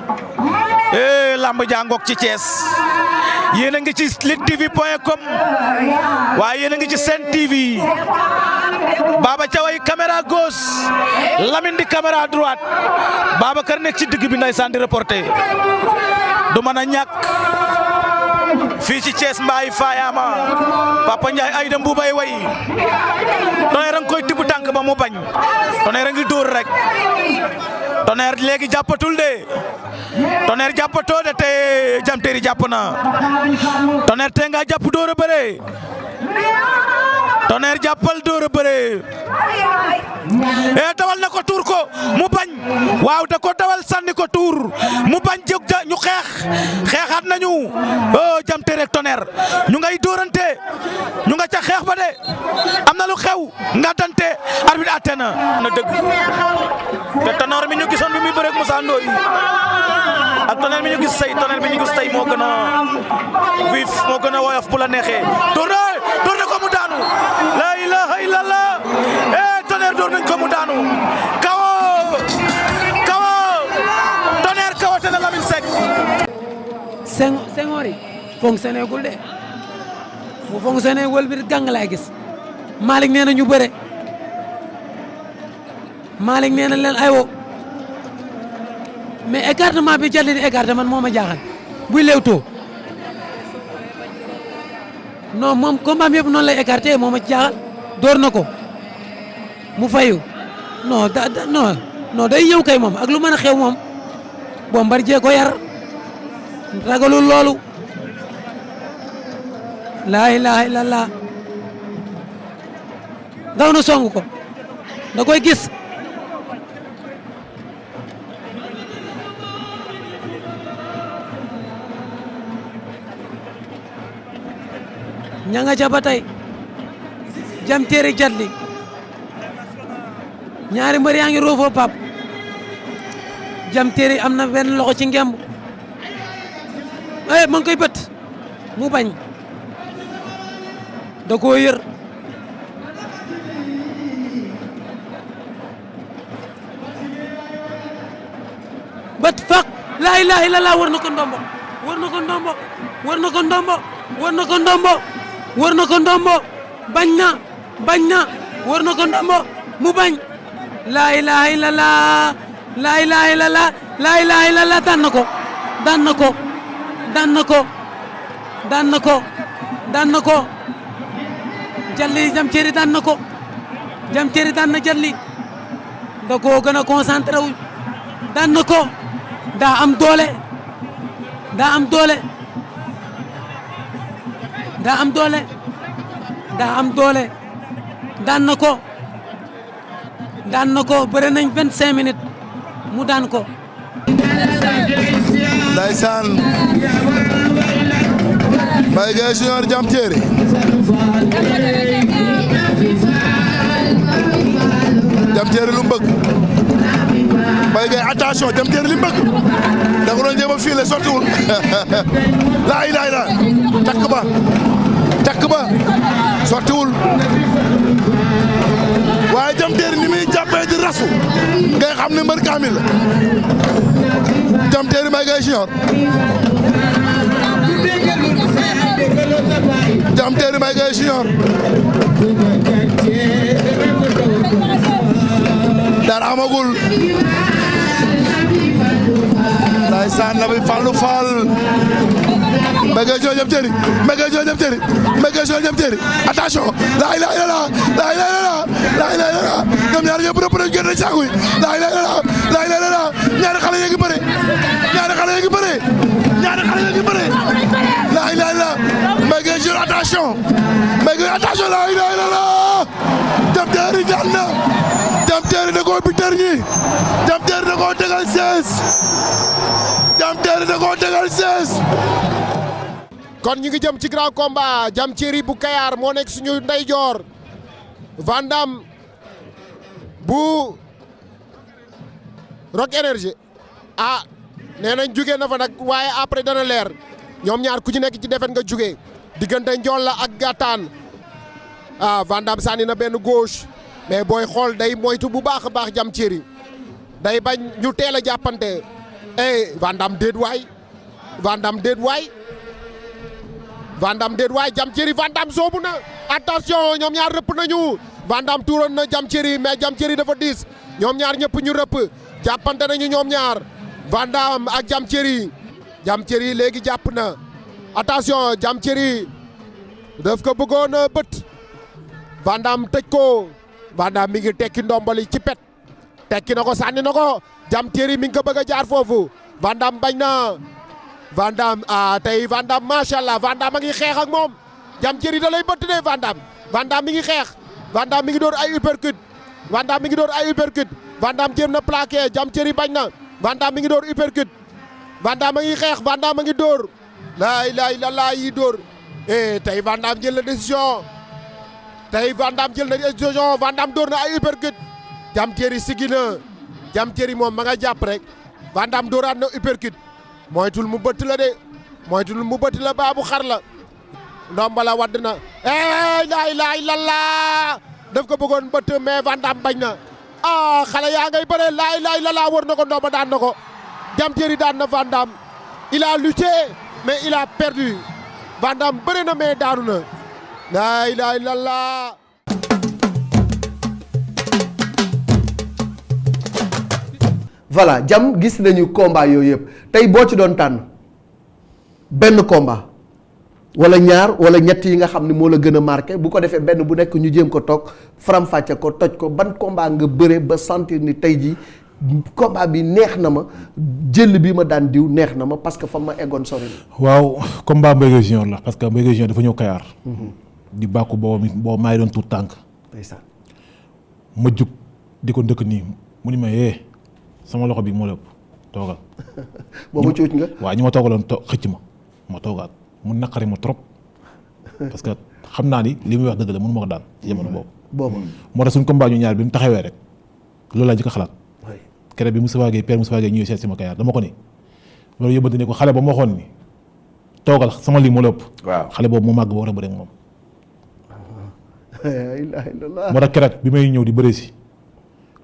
lamb jàngook ci Thiès yéen a ngi ci luttetv.com waaye yéen a ngi ci Sen TV Baba Thiaway caméra gauche Lamine di caméra droite Babacar nekk ci digg bi ndeysaan di reporter du mën a ñàkk fii ci Thiès Mbaye Fayama Papa Ndiaye Ayda Mbuubay way Tonnerre a ngi koy tibb tànk ba mu bañ Tonnerre a ngi dóor rek Tonnerre léegi jàppatul de Tonnerre jàppatoo de te Jamteeri jàpp na Tonnerre te nga jàpp door a bëree Tonnerre jàppal door a bëree dawal na ko tuur ko mu bañ waaw da ko dawal sànni ko tuur mu bañ jóg ñu xeexaat nañu Jamteeri ak Tonnerre ñu ngay dóorante ñu nga ca xeex ba de am na lu xew nga dante arbitre atte na dëgg te Tonnerre mi ñu gisoon bi muy bëreeg Moussa Moussa Ndoye ak Tonnerre bi ñu gis tey moo gën a vif moo gën a woyof bu la neexee door na ko mu daanu la ilaha illallah Tonnerre door nañ ko mu daanu kawo Tonnerre kawate na Lamine Seck Senghor yi fonctionné gul de bu fonctionné wël bi gàng laay gis Malick nee na ñu bëre Malick nee na leen aywo mais écartement bi Jalli di écarté man moo ma jaaxal buy léewtoo non moom combat yëpp noonu lay écarté moo ma jaaxal door na ko mu fayu non non day ñëw kay moom ak lu mën a xew moom Bombardier ko yar ragalul loolu laa ilaha illallah daw na song ko da koy gis ña nga ca ba tey Diam Terry Jalli ñaari mbër yaa ngi roofoo pap Diam Terry am na benn loxo ci ngemb ma ngi koy bët mu bañ da koo yër bët faq laa ilaha illallah war na ko ndombo war na ko ndombo war na ko ndombo war na ko ndombo war na ko ndombo bañ na war na ko ndombo mu bañ laa ilaha illallah laa ilaha illallah laa ilaha illallah daan na ko daan na ko daan na ko daan na ko daan na ko Jalli Diam Terry daan na ko Diam Terry daan na Jalli da koo gën a concentré wu daan na ko daa am doole daa am doole daa am doole daa am doole daan na ko bëre nañ 25 minutes mu daan ko Ndeysaan Mbaye Gueye Junior Diam Terry Diam Terry lu mu bëgg Mbaye Gueye attention Diam Terry li mu bëgg da ko doon jéem a fiile sottiwul laa ilaaha illa takk ba sottiwul waaye Diam Terry ni muy jàppee di rasu ngay xam ne mbër kaamil la Diam Terry Mbaye Gueye Junior Diam Terry Mbaye Gueye Junior dara amagul ndeysaan na bi Fallou Fall Mbaye Gueye Junior Diam Terry Mbaye Gueye Junior Diam Terry Mbaye Gueye Junior Diam Terry attention la ilaha illallah la ilaha illallah la ilaha illallah ñoom ñaar ñëpp rëpp nañ génn saaku yi la ilaha illallah la ilaha illallah ñaari xale yi ngi bëre ñaari xale yi ngi bëre ñaari xale yi ngi bëre la ilaha illallah Mbaye Gueye Junior attention Mbaye Gueye attention la ilaha illallah Diam Terry daan na Diam Terry da koo biter ñi Diam Terry da koo tegal 16 Diam Terry da koo tegal 16 kon ñu ngi jëm ci grand combat Diam Terry bu Kayar moo nekk suñu ndeyjoor Vandam bu Rock Énergie nee nañ jugee na fa nag waaye après dana leer ñoom ñaar ku ci nekk ci defet nga jugee diggante njool la ak gàttaan Vandam sànni na benn gauche mais booy xool day moytu bu baax a baax Diam Terry day bañ ñu teel a jàppante Vandam déet waay Vandam déet waay Vandam déet waay Diam Terry Vandam soobu na attention ñoom ñaar rëpp nañu Vandam tuuroon na Diam Terry mais Diam Terry dafa diis ñoom ñaar ñëpp ñu rëpp jàppante nañu ñoom ñaar Vandam ak Diam Terry Diam Terry léegi jàpp na attention Diam Terry daf ko bëggoon a bët Vandam tëj ko Vandam mi ngi tekki ndombali ci pet tekki na ko sànni na ko Diam Terry mi ngi ko bëgg a jaar foofu Vandam bañ na Vandam tey Vandam macha allah Vandam a ngi xeex ak moom Diam Terry da lay bëtt de Vandam mi ngi xeex Vandam mi ngi door ay uppercut Vandam mi ngi door ay uppercut Vandam jéem na plaqué Diam Terry bañ na Vandam mi ngi door uppercut Vandam a ngi xeex Vandam a ngi door laa ilaaha illallaah yi door tey Vandam jël na décision tey Vandam jël na décision Vandam door na ay uppercut Diam Terry siggi na Diam Terry moom ma nga jàpp rek Van Damme dóoraat na uppercut moytul mu bëtt la de moytul mu bëtt la baabu xar la ndomba la wadd na laa ilaaha illallaah daf ko bëggoon bëtt mais Van Damme bañ na xale yaa ngay bëre laa ilaaha illallaah wër na ko ndomba daan na ko Diam Terry daan na Van Damme il a lutté mais il a perdu Van Damme bëre na mais daanu na laa ilaaha illallaah. voilà Diam gis nañu combat yooyu yëpp tey boo ci doon tànn benn combat wala ñaar wala ñett yi nga xam ne moo la gën a marqué bu ko defee benn bu nekk ñu jéem ko toog faram-fàcce ko toj ko ban combat nga bëre ba sentir ni tey jii combat bi neex na ma jël bi ma daan diw neex na ma parce que fa ma eggoon sori na. waaw combat Mbaye Gueye Junior la parce que Mbaye Gueye Junior dafa ñëw Kayar. di bàkku boobu maa ngi doon tuut tànk. ndeysaan. ma jug di ko ndëkk nii mu ni ma sama loxo bi moo la ëpp toogal. boobu cuuc nga. waaw ñi ma toogaloon xëcc ma toogaat mu naqari ma trop parce que xam naa ni li muy wax dëgg la mënu ma ko daan ci jamono boobu. moo tax suñ combat ñu ñaar bi mu taxawee rek loolu laa jëkk a xalaat. keroog bi Moustapha Gueye père Moustapha Gueye ñëwee seet si ma Kayar dama ko ni loolu yëbbante ne ko xale ba ma waxoon ni toogal sama lii moo la ëpp. waaw xale boobu moo màgg ba war a bëre ak moom. moo tax keroog bi may ñëw di bëre si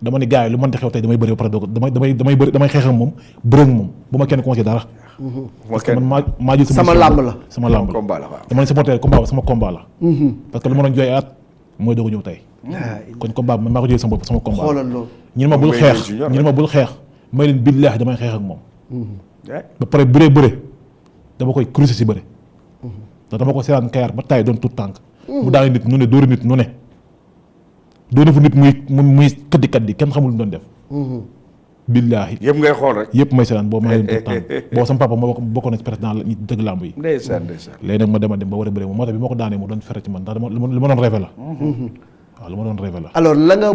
dama ne gars yi lu mënti xew tey damay bëri ba pare doog damay xeex ak moom bëre ak moom bu ma kenn conseillé dara. parce que man maa jël sama làmb la sama làmb la dama ne supporter combat ba sama combat la. parce que lu ma doon jooy at mooy doog a ñëw tey. kon combat bi man maa ko jëlee sama bopp sama combat. xoolal loolu. ñu ne ma bul xeex may leen billaahi damay xeex ak moom. ba pare bëre dama koy crucifié si bëre. ndax dama ko seetaan Kayar ba taay doon tout tànk. mu daane nit nu ne dóori nit nu ne. doone fu nit muy kaddi kenn xamul lu mu doon def. billaahi yëpp ngay xool rek. yëpp may seetaan boobu maa ngi leen tout tànk boobu sama papa moo bokkoon na ci président la ñu dëgg làmb yi. ndeysaan léegi nag ma dem ba war a bëre moom moo tax bi ma ko daanee mu doon fere ci man ndax lu ma doon rêvé la. waaw lu ma doon rêvé la. alors la nga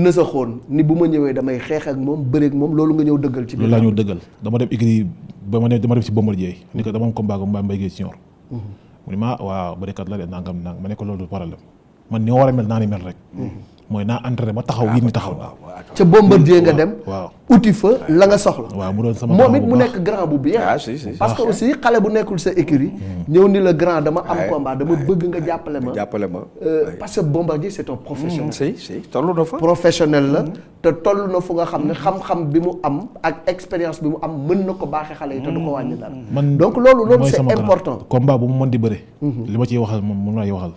nësaxoon ni bu ma ñëwee damay xeex ak moom bëre ak moom loolu nga ñëw dëggal ci biir. loolu laa ñëw dëggal dama dem écrit dama dem ci Bombardier ni ko dama am combat ak Mbaye Gueye Junior. mu ne ma waaw bërekat la de nangam ma ne ko loolu du problème man ni ma war a mel naa ni mel rek. mooy naa entraîné ba taxaw yéen ñi taxaw. ca Bombardier nga dem. waaw uti fa la nga soxla. waaw mu doon sama moom it mu nekk grand bu bien. parce que aussi xale bu nekkul sa écurie. ñëw ni la grand dama am combat dama bëgg nga jàppale ma. parce que Bombardier c'est un professionnel. si tollu na fa. professionnel la te toll na fu nga xam ne xam-xam bi mu am ak expérience bi mu am mën na ko baaxee xale yi te du ko wàññi dara. donc loolu c'est important. combat bu mu mën di bëre. li ma ciy waxal moom laay waxal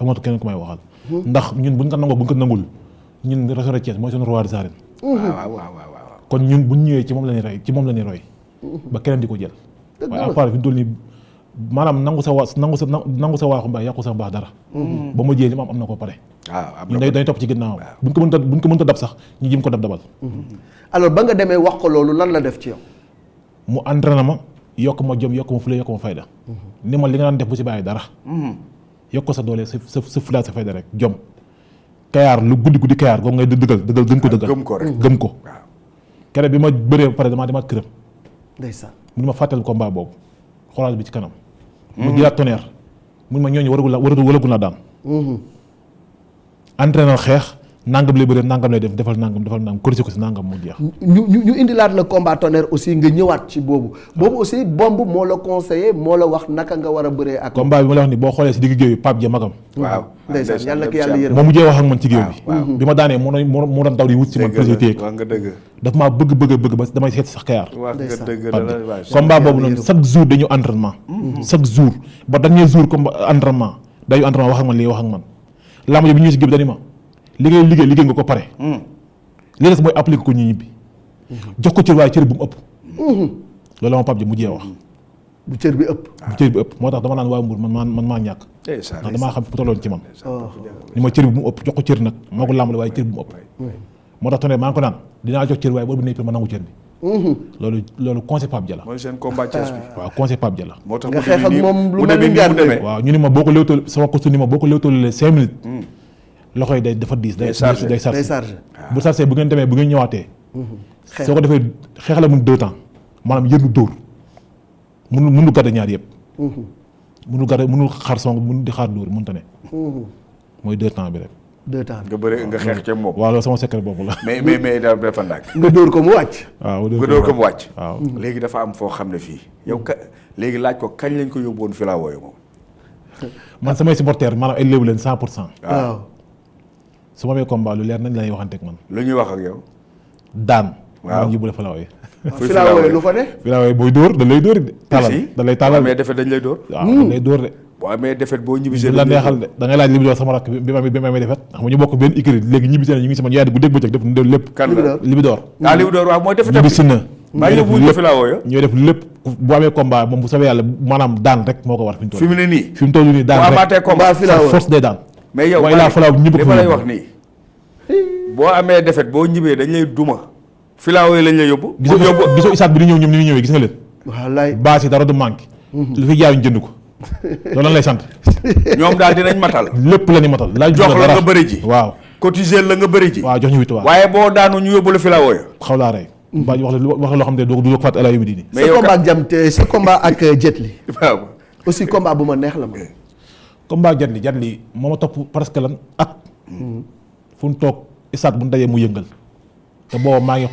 amatu keneen ku may waxal. ndax ñun buñ ko nangoo buñ ko nangul ñun région de Thiès mooy suñu roi des arènes. waaw kon ñun buñ ñëwee ci moom la ñuy roy ci moom la ñuy roy. ba keneen di ko jël. waaye à part fi mu toll nii maanaam nangu sa waaxu mbaa yàqu sa mbaax dara. ba ma jëlee li ma am na ko pare. ñun day topp ci ginnaawam. buñ ko mënta dab sax ñu jëm ko dabal. alors ba nga demee wax ko loolu lan la def ci yow. mu entraîné ma yokk ma jom yokk ma fula yokk ma fayda. ni ma li nga daan def bu ci bàyyi dara. yokk ko sa doole sa fulaa sa fayda rek jom. Kayar lu guddi Kayar googu ngay dëggal gën ko dëggal. gëm ko. kere bi ma bëree ba pare damaa demaat këram. ndeysaan. mun ma fàttali combat boobu xoolal bi ci kanam. mu jëlaat Tonnerre mun ma ñooñu waragul la daan. entraîneur xeex nangam lay bëree nangam lay defal nangam corrigé ko si nangam mu jeex. ñu indilaat la combat Tonnerre aussi nga ñëwaat ci boobu. boobu aussi bomb moo la conseillé moo la wax naka nga war a bëree ak. combat bi ma la wax ni boo xoolee si digg géew bi Pape Dia magam. waaw ndeysaan yàlla ko yàlla yërëm. moo mujjee wax ak man ci géew bi. bi ma daanee moo doon daw di wut si man président daf maa bëgg ba damay seet sax Kayar. combat boobu noonu chaque jour dañu entraînement. chaque jour ba dernier jour comme entraînement dañu entraînement wax ak man li wax ak man lamb ji bi ñu si géew bi dañu ma li ngay liggéey nga ko pare. li des mooy appliqué ko ñu ñibbi. jox ko cër waaye cër bu mu ëpp. loolu la ma Pape Dia mujjee wax. bu cër bi ëpp. moo tax dama naan waa Mbour man maa ñàkk. ndax damaa xam fu tolloon ci man. ni ma cër bi bu mu ëpp jox ko cër nag maa ko làmbale waaye cër bu mu ëpp. moo tax Tonnerre maa ngi ko naan dinaa jox cër waaye boobu nekk ma nangu cër bi. loolu conseil Pape Dia la. mooy seen combat Thiès bi. waaw conseil Pape Dia la. moo tax nga xeex ak moom lu mel ni demee. waaw ñu ni ma boo ko léewtoo sama costume ni ma boo ko léewtoo 5 minutes. loxo yi dafa diis day chargé bu chargé bu ngeen demee bu ngeen ñëwaatee. soo ko defee xeex la mun 2 temps maanaam yëndu dóor mënul gàdde ñaar yëpp. mënul xaar song mënul di xaar dóor mënut a ne. mooy 2 temps bi rek. 2 temps nga bëre nga xeex ca moom. waaw loolu sama secret bopp la. mais dafa ndànk. nga dóor ko mu wàcc. waaw nga dóor ko mu wàcc. waaw léegi dafa am foo xam ne fii yow léegi laaj ko kañ lañ ko yóbbuwoon filao yi moom. man samay supporters maanaam ay léewu leen 100%. waaw. su ma amee combat lu leer nañ la ñuy waxanteeg man. lu ñuy wax ak yow. daan. waaw maa ngi yóbbu la filao yi. filao yi lu fa ne. filao yi booy dóor da lay dóor de. talal da lay talal mais defet dañ lay dóor. waaw da lay dóor de. boo amee defet boo ñibbisee la neexal de da ngay laaj Libidor sama rakk bi ma amee defet xam nga ñu bokk benn écurie léegi ñibbisee na ñu ngi sama yaay bu dégg bëccëg def lépp. kan la Libidor. Libidor waaw mooy defet ñibbisi na. maa ngi yóbbu filao ya. ñooy def lépp bu amee combat moom bu soobee yàlla maanaam daan rek moo ko war fi mu toll. fi mu ne nii. fi mu toll nii daan rek boo amaatee combat filao force day daan. mais yow waaye laa filao ñëpp li ma lay wax nii. boo amee defet boo ñibbee dañ lay duma. filao yi lañ lay yóbbu. gisoo isaat bi di ñëw ñoom ni ñu ñëwee gis nga leen. wallaay baas yi dara du manqué. lu fi jaay ñu jënd ko. loolu lan lay sant. ñoom daal dinañ matal. lépp la ni matal. laaj jox la nga bëri ji. waaw cotiser la nga bëri ji. waaw jox ñu victoire. waaye boo daanu ñu yóbbu la filao ya. xaw laa rey. wax la loo xam ne du ko fàtte ala yu di. mais combat ak Jam te sa combat ak Jet Li. waaw. aussi combat bu ma neex la ma. combat Jet Li moo ma topp presque lan at. fu mu toog isaat bu ñu dajee mu yëngal. te booba maa ngi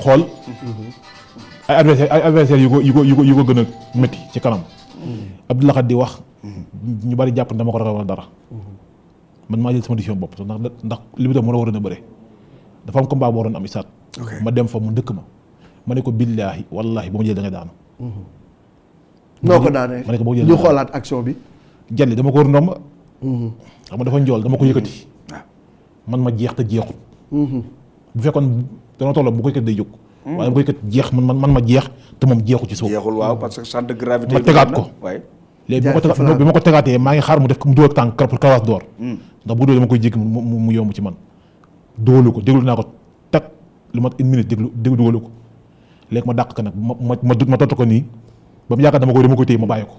xool ay adversaire yu ko gën a métti ci kanam. Abdou Lahad di wax. ñu bari jàpp dama ko ragal wala dara. man maa jël sama décision bopp ndax Libidor moo la waroon a bëre. dafa am combat boo waroon am isaat. ma dem fa mu ndëkk ma ne ko billaahi wallaahi ba ma jël da ngay daanu. noo ko daanee ma ne ko boo jël ñu xoolaat action bi. Jet Li dama ko war ndomba. xam nga dafa njool dama ko yëkkati. man ma jeex te jeexut. bu fekkoon dana tolloo bu ko yëkkati day jóg. waaye bu ko yëkkati jeex man ma jeex te moom jeexu ci suuf. jeexul waaw parce que centre de gravité. ma tegaat ko léegi bi ma ko tegaatee maa ngi xaar mu def mu dóor tànk pour kawaas door. ndax bu dóor dama koy jéggi mu yomb ci man. dóolu ko déglu naa ko teg lu mat 1 minute déglu dóolu ko léegi ma dàq ko nag ma tott ko nii ba mu yaakaar dama koy téye ma bàyyi ko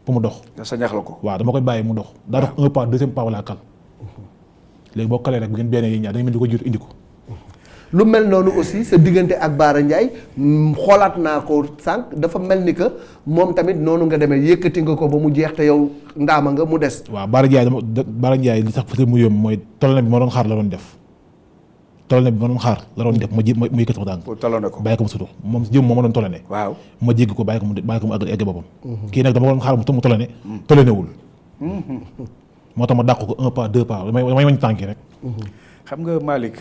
pour mu dox. sa ñax la ko. waaw dama koy bàyyi mu dox daa dox 1 pas 2e pas wala kal léegi boo kalee rek bu ngeen benn yi ñaar da ngeen mel di ko jiitu indi ko. lu mel noonu aussi sa diggante ak Baara Ndiaye xoolaat naa ko sànq dafa mel ni que moom tamit noonu nga demee yëkkati nga ko ba mu jeex te yow ndaama nga mu des. waaw Baara Ndiaye li sax peut-être mu yomb mooy tolone bi ma doon xaar la doon def ma yëkkati ko daan pour tolone ko bàyyi ko mu sutu moom si jëm moo ma doon tolone. waaw ma jéggi ko bàyyi ko mu egg boppam. kii nag dama doon xaar mu tolone. tolonewul. moo tax ma dàq ko 1 pas 2 pas damay wañ tànki rek. xam nga Malick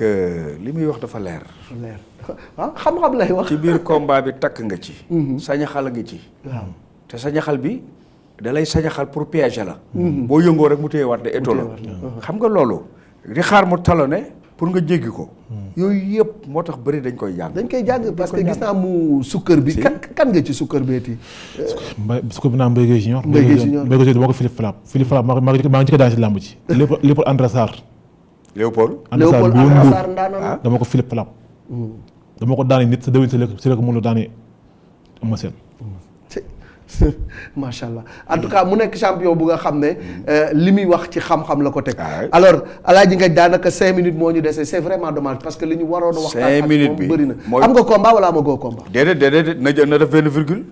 li muy wax dafa leer. xam-xam lay wax. ci biir combat bi takk nga ci. sañaxal nga ci. waaw te sañaxal bi da lay sañaxal pour piéger la. boo yëngoo rek mu téyewaat de étau la. xam nga loolu. di xaar mu talone pour nga jéggi ko. yooyu yëpp moo tax bëri dañ koy jàng. dañ koy jàng parce que gis naa mu sukkër bi. kan nga ci sukkër beeti. sukkër bi naa Mbaye Guèye Junior. Mbaye Guèye Junior dama ko Philippe Flap maa ngi njëkk a daan si làmb ci. lépp André Sarr. Léopold Sarr ndaanaan dama ko Philippe Flap. dama ko daani nit sa déwén si la ko mën a daani Eumeu Sène. macha allah en tout cas mu nekk champion bu nga xam ne li muy wax ci xam-xam la ko teg. alors Alaaji Ngagne daanaka 5 minutes moo ñu dese c'est vraiment dommage parce que li ñu waroon a waxtaan ak moom bëri na. am nga combat wala amagoo combat. déedéet na def benn virgule.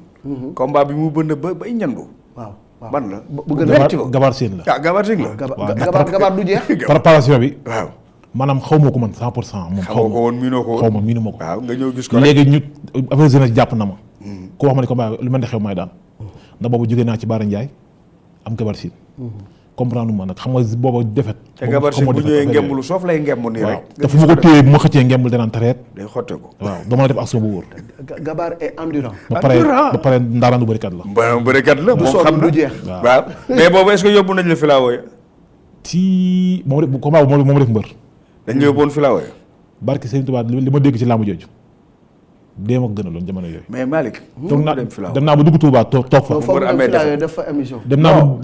combat bi mu bënn ba bay ñandu. waaw ban la bu gën a Gabar Sène la. Gabar Sène la. Gabar du jeex. préparation bi. waaw. maanaam xaw ma ko man 100%. moom xaw ma ko woon miinoo ko woon miinu ma ko. waaw nga ñëw gis ko rek léegi ñu affaire jeunesse jàpp na ma. ku wax ma ne combat lu mel ne xew may daan. ndax boobu jógee naa ci Baara Ndiaye am Gabar Sène. comprendre ma nag xam nga booba defet. te Gabar Sène bu ñëwee ngembulu soof lay ngemb nii rek. te fu ma ko téyee bu ma xëccee ngembul danaan tareet. day xotte ko. waaw dama la def action bu wóor. Gabar est endurant. ba pare ndaaraan du bërikat la. bërikat la moom xam na du jeex. waaw mais boobu est-ce que yóbbu nañ la filao ya. ci moom def combat moom def mbër. dañ la yóbbuwoon filao ya. barke Serigne Touba li ma dégg ci làmb jooju. dee ma ko gënaloon jamono yooyu. mais Malick. dem naa ba dugg Touba toog fa. foofu amee def fa émission. dem naa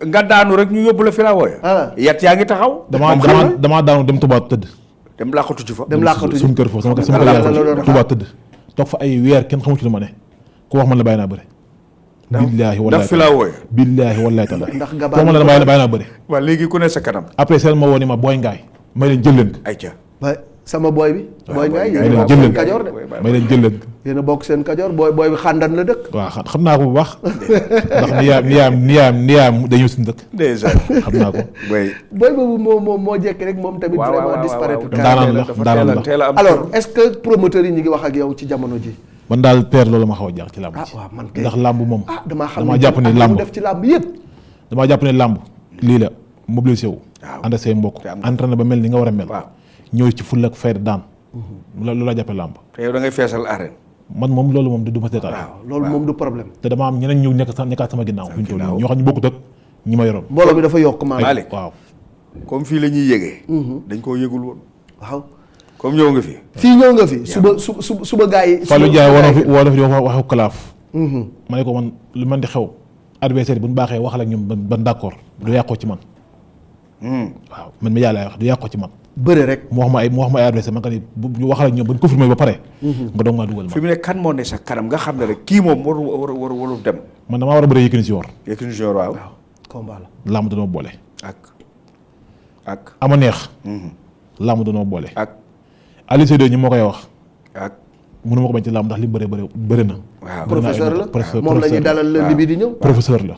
nga daanu rek ñu yóbbu la filao ya. yat yaa ngi taxaw. damaa daanu dem Touba tëdd. dem làqatu ci fa. suñu kër foofu sama kër yaay Touba tëdd. toog fa ay weer kenn xamu ci lu ma ne. ku wax man la bàyyi naa bëri. billaahi wallaahi ndax filao ya. billaahi wallaahi taala. ndax Gabar man la bàyyi naa bëri. waaw léegi ku ne sa kanam. après seen ma woo ni ma booy ngaay may leen jël leen ko. ayca. sama booy bi. booy Ndiaye may yéen a leen bokk jël seen kajoor de. may leen jël leen. yéen a bokk seen kajoor booy bi xàndan la dëkk. waaw xam naa ko bu baax. ndax niyaam dañu suñu dëkk. déjà xam naa ko. booy boobu moo jekk rek moom tamit. vraiment disparaître. daanaan teel a am alors est-ce que promoteurs yi ñu ngi wax ak yow ci jamono ji. man daal père loolu ma xaw a jaax ci làmb ji. waaw man kay ndax làmb moom. damaa jàpp ni làmb def ci làmb yëpp. damaa jàpp ne làmb lii la mobilisé wu. ànd ak say mbokk entraîné ba mel ni nga war a mel. ñëw ci fulla ak fayda daan. loolu la jàppee làmb. te yow da ngay feesal arène. man moom loolu moom du ma seetaan. waaw loolu moom du problème. te dama am ñeneen ñu nekkaat sama ginnaaw. fi ñu toll nii ñoo xam ne bokkut ak ñi ma yoroon. mbooloo mi dafa yokk maa Malick waaw. comme fii la ñuy yëgee. dañ koo yëgul woon. waaw. comme ñëw nga fi. fii ñëw nga fi suba gaa yi. Fallou Ndiaye woo na fi waxu kalaaf. ma ne ko man lu man di xew. adversaire bu ñu baaxee waxal ak ñoom ban d'accord du yàqoo ci man. waaw man mi yaa laay wax du yàqoo ci man. bëre rek mu wax ma ay adversaire man ka ni bu waxal ak ñoom ba ñu confirmé ba pare. nga doog maa dugal ma. fi mu ne kan moo ne sa kanam nga xam ne rek kii moom waru dem. man damaa war a bëre Yékini Junior. Yékini Junior waaw. combat la. làmb danoo boole. ak. ama neex. làmb danoo boole. ak. Aliou Seydou ñi moo koy wax. ak. mënu ma ko bañ ci làmb ndax li bëri na. waaw professeur la moom la ñuy dalal lundi bi di ñëw. professeur la.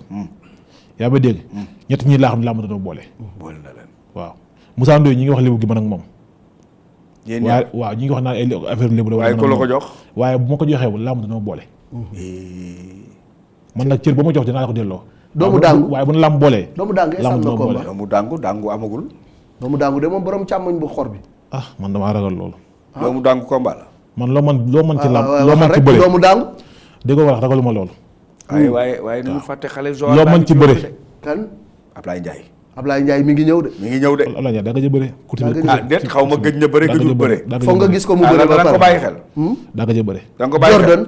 yaa ba dégg. ñett ñii laa xam ne làmb danoo boole. boole na leen. waaw Moussa Ndoye ñi ngi wax lébu gi man ak moom. yéen ñaar waaw ñi ngi wax naan ay affaire lébu la. waaye ko la ko jox. waaye bu ma ko joxee làmb danoo boole. man nag cër ba ma jox dinaa la ko delloo. doomu daangu waaye bu nu làmb boolee. doomu daangu est-ce que am na combat doomu daangu amagul. doomu daangu de moom borom càmmoñ bu xor bi. ah man damaa ragal loolu. doomu daangu combat la. man loo man ci làmb loo man ci bëre doomu daangu. dégg nga wax ragaluma loolu. waaye nañu fàtte xale Joal loo man ci bëre. kan Ablaye Ndiaye. Ablaye Ndiaye mi ngi ñëw de. mi ngi ñëw de. Ablaye Ndiaye daa gëj a bëre. déet xaw ma gëj na bëre gëjul bëre. foog nga gis ko mu bëre ba da nga ko pare bàyyi xel. daa gëj a bëre. da nga ko bàyyi xel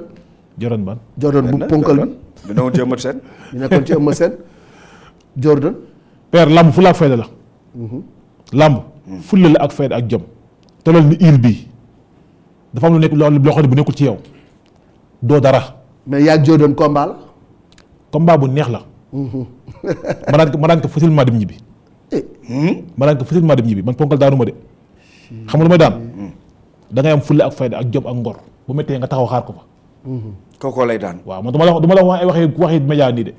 Jordan ban. Jordan bu ponkal bi. bi newoon ci Eumeu Sène. ñu nekkoon ci Eumeu Sène. Jordan. père lamb fulla ak fayda la. lamb fulla la ak fayda ak jom. tolal ni il bii dafa am lu nekk loo xam ne bu nekkul ci yow doo dara. mais yaa ngi Jordan combat la. combat bu neex la. ma daan ko facilement dem ñibbi. man ponkal daanu ma de. xam nga lu may daan. da ngay am fulla ak fayda ak jom ak ngor bu méttee nga taxaw xaar ko fa. kookoo lay daan. waaw man duma la wax ay waxi média nii de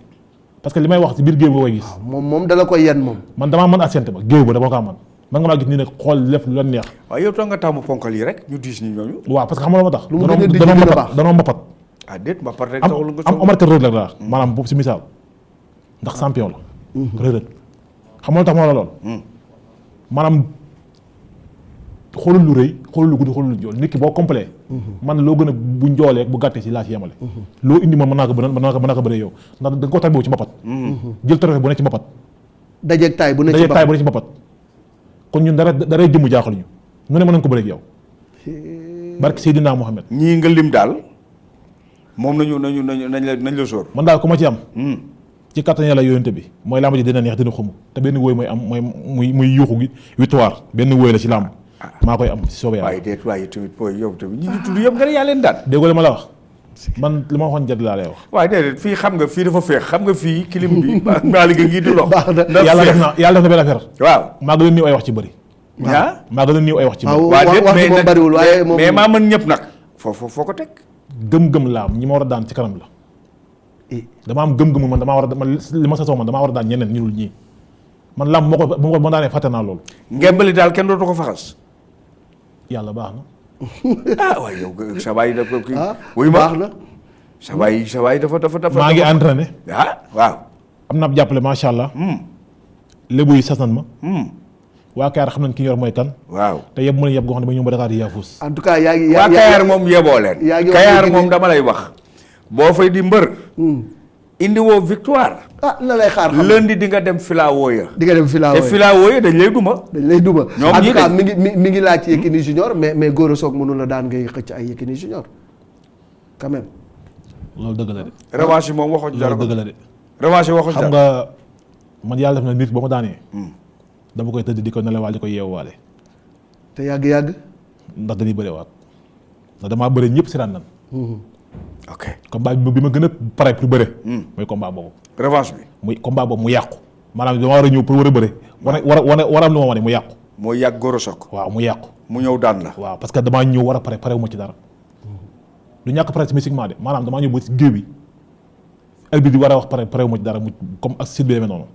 parce que li may wax ci biir géew bi nga koy gis. moom dala koy yen moom. man damaa mën assenté ba géew ba dama ko man nga maa gis nii nag xool lépp lu la neex. waaw yow tax nga taamu ponkal yi rek ñu diis ñi ñooñu. waaw parce que xam nga lu ma tax. lu mu gën a di gën a baax danoo mbapat. ah déet mbapat rek taxul nga am Omar Kër Reug la maanaam boobu si misaal ndax champion la. Reug xam nga lu tax ma la lool. maanaam xoolul lu rëy xoolul lu guddi xoolul lu njool nit ki boo complet man loo gën a bu njoolee bu gàttee si laa ci yemale. loo indi man mën naa ko bëre yow ndax da nga ko tarboo ci mbapat. jël trophée bu ne ci mbapat. dajeeg taay bu ne ci mbapat kon ñun dara jëmm jaaxal ñu nu ne mën nañ ko bëre ak yow. barke Seydina Mohamed. ñii nga lim daal moom nañ la sóor. man daal ku ma ci am. ci kattan yàlla yooyante bi mooy làmb ji dina neex dina xum te benn wóoy mooy am muy yuuxu gi victoire benn wóoy la ci làmb. maa koy am si soobee yàlla. waaye déet waaye tamit booy yow tamit ñi ñu tudd yëpp nga ne yaa leen daan. déggoo li ma la wax man li ma waxoon jot laa lay wax. waaye déedéet fii xam nga fii dafa féex xam nga fii kilim bi maa liggéey ngi di lox. yàlla def na benn affaire. waaw maa gën a niiw ay wax ci bëri. maa gën a niiw ay wax ci bëri. wax moom bariwul waaye moom mais maa mën ñëpp nag. foo ko teg. gëm-gëm laa am ñi ma war a daan ci kanam la. dama am gëm-gëmu man damaa war a li ma sasoo man damaa war a daan ñeneen ñu dul ñii man lam moo ko daanee fàtte naa loolu. ngembali daal kenn dootu ko faxas. yàlla baax na. waaye yow sa waay dafa kii. wuy baax na. sa waay dafa. maa ngi entraîné. waaw. am na ab jàppale macha allah. lébu yi sas nan ma. waa Kayar xam nañ ki yor mooy kan. waaw te yeb mu ne yeb goo xam ne ba ñëw ba Dakar di yaafus. en tout cas yaa ngi waa Kayar moom yeboo leen. Kayar moom dama lay wax. boo fay di mbër. indi woo victoire. la lay xaar xam lundi di nga dem filawoo ya. di nga dem filawoo ya te filawoo ya dañ lay duma. ñoom en tout cas mi ngi laaj ci Yékini Junior mais Gora Sock mënu la daan ngay xëcc ay Yékini Junior quand même. loolu dëgg la de. revanche yi moom waxoon dara loolu dëgg la de. revanche yi waxoon dara xam nga man yàlla def na nit ba ma daanee. dama koy tëdd di ko nelawaal di ko yeewaale. te yàgg. ndax dañuy bëriwaat ndax damaa bëri ñëpp si daan nan. ok combat bi ma gën a pare pour bëre. mooy combat boobu. revanche bi. muy combat boobu mu yàqu. maanaam dama war a ñëw pour war a bëre. war am lu ma wane mu yàqu. moo yàgg Gora Sock. waaw mu yàqu. mu ñëw daan la. waaw parce que damaa ñëw war a pare wu ma ci dara. du ñàkk pare mystiquement de maanaam damaa ñëw ba ci géew bi arbitre bi war a wax pare wu ma ci dara mu comme ak site bi demee noonu.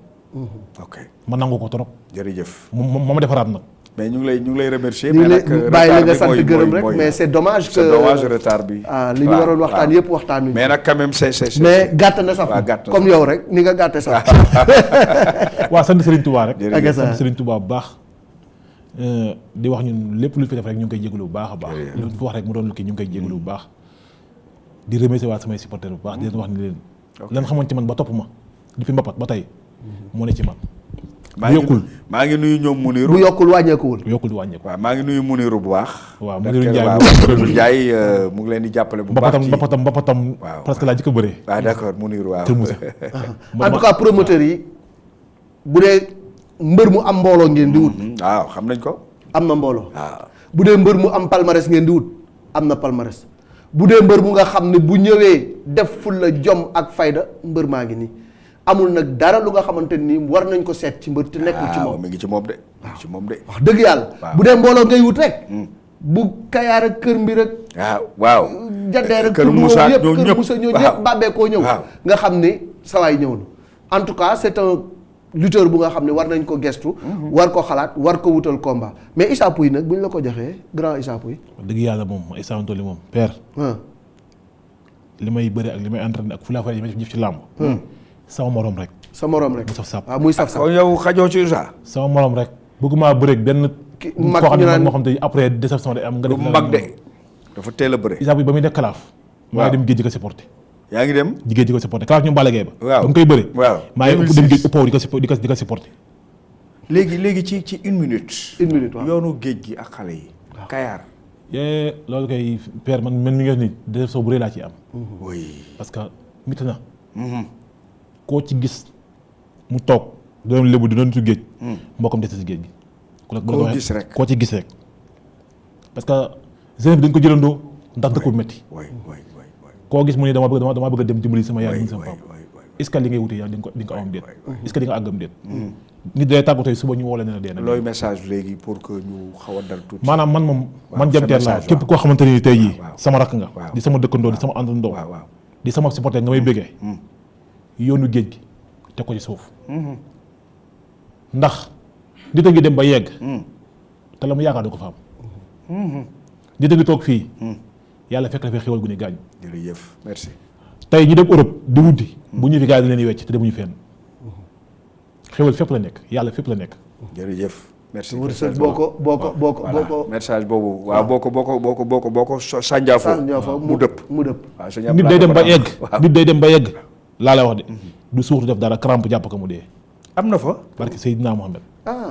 ok ma nangu ko trop. jërëjëf. ma defaraat nag. mais ñu ngi lay remercier. ñu mais nag nag bàyyi la nga retard sant bi gërëm mooy rek mais c'est dommage que c'est dommage retard bi. li ñu waroon waxtaan yëpp waxtaan wi. mais nag quand même c'est mais gàtt na sax comme yow rek ni nga gàtte sax. waaw sant Serigne Touba rek. jërëjëf sant Serigne Touba bu baax. di wax ñun lépp lu fi def rek ñu ngi koy jégalu bu baax a baax. lu fi wax rek mu doon lu kii ñu ngi koy jégalu bu baax. di remercier waa samay supporters bu baax di leen wax ni leen. lan xamoon ci man ba topp ma depuis mbapat ba tey moo ne ci man. maa ngi nuyu ñoom Muniru. bu yokkul wàññeekuwul. waaw maa ngi nuyu Muniru bu baax. waaw Muniru Ndiaye mu ngi leen di jàppale bu baax. mbapatam presque laa jëkk a bëree. waaw d'accord Muniru waaw. en tout cas promoteurs yi bu dee mbër mu am mbooloo ngeen di wut. waaw xam nañ ko. am na mbooloo. waaw bu dee mbër mu am palmarès ngeen di wut am na palmarès bu dee mbër mu nga xam ne bu ñëwee def fulla jom ak fayda mbër maa ngi nii. amul nag dara lu nga xamante ni war nañ ko seet ci mbër te nekkul ci moom mi ngi ci moom de. ci moom de wax dëgg yàlla. bu dee mbooloo ngay wut rek. bu Kayaar ak Kër Mbir ak. waaw Jandeer ak Kër Moussa ñoo ñëpp Kër Moussa ñoo ñëpp bàbbeekoo ñëw. nga xam ni sawaay ñëw na. en tout cas c'est un lutteur bu nga xam ne war nañ ko gestu. war ko xalaat war ko wutal combat mais Issa Pouye nag buñ la ko joxee grand Issa Pouye. wax dëgg yàlla moom Issa Antoli moom père. li may bëri ak li may entraîné ak fu laa fay jëf ci làmb. sama morom rek. sa morom rek mu saf sap. waaw muy saf sap. yow xajoo ci Issa. sama morom rek bëgguma bëreeg benn. mag koo xam ñu ne naan moo xam te après déception day am. nga def mag de dafa teel a bëre. Issa Pouye ba muy def kalaaf. maa ngi dem géej gi ko supporté. yaa ngi dem. géej gi ko supporté kalaaf ñu Balla Gaye ba. waaw ba mu koy bëre. waaw maa ngi dem géej ëppoo di ko supporté. léegi ci une minute. une minute waaw yoonu géej gi ak xale yi. Kayaar. loolu kay père man mi nga ni déception bu rëy laa ci am. oui parce que métti na. koo ci gis mu toog doon lébu di doon su géej. mbokkam des si géej gi. koo gis rek koo ci gis rek. parce que jeune bi dañ ko jëlandoo ndax dëkk bu métti. koo gis mu ne dama bëgg a dem dimbali sama yaay sama papa. est-ce que li ngay wute yaa di nga ko am déet. est-ce que di nga àggam déet. nit day tàggu tey suba ñu woo la ne la dee na. looy message léegi pour que ñu xaw a dal tuuti. maanaam man moom man jamteer laa képp koo xamante ni tey jii sama rakk nga. di sama dëkkandoo di sama àndandoo. di sama supporter nga may bëggee. yoonu géej gi teg ko ci suuf. ndax nit a ngi dem ba yegg. te la mu yaakaar du ko fa am. nit a ngi toog fii. yàlla fekk dafay xéwal gu ne gaañ. jërëjëf merci. tey ñu dem Europe di wuti. bu ñu fi gars yi leen di wecc te demuñu fenn. xéwal fépp la nekk yàlla fépp la nekk. jërëjëf. merci wërsëg boo ko message boobu waaw boo ko sànjaafoo mu dëpp. waaw nit day dem ba yegg. nit day dem ba yegg. laa lay wax de du suux def dara crampe jàpp ko mu dee. am na fa. parce que Seydina Mohamed.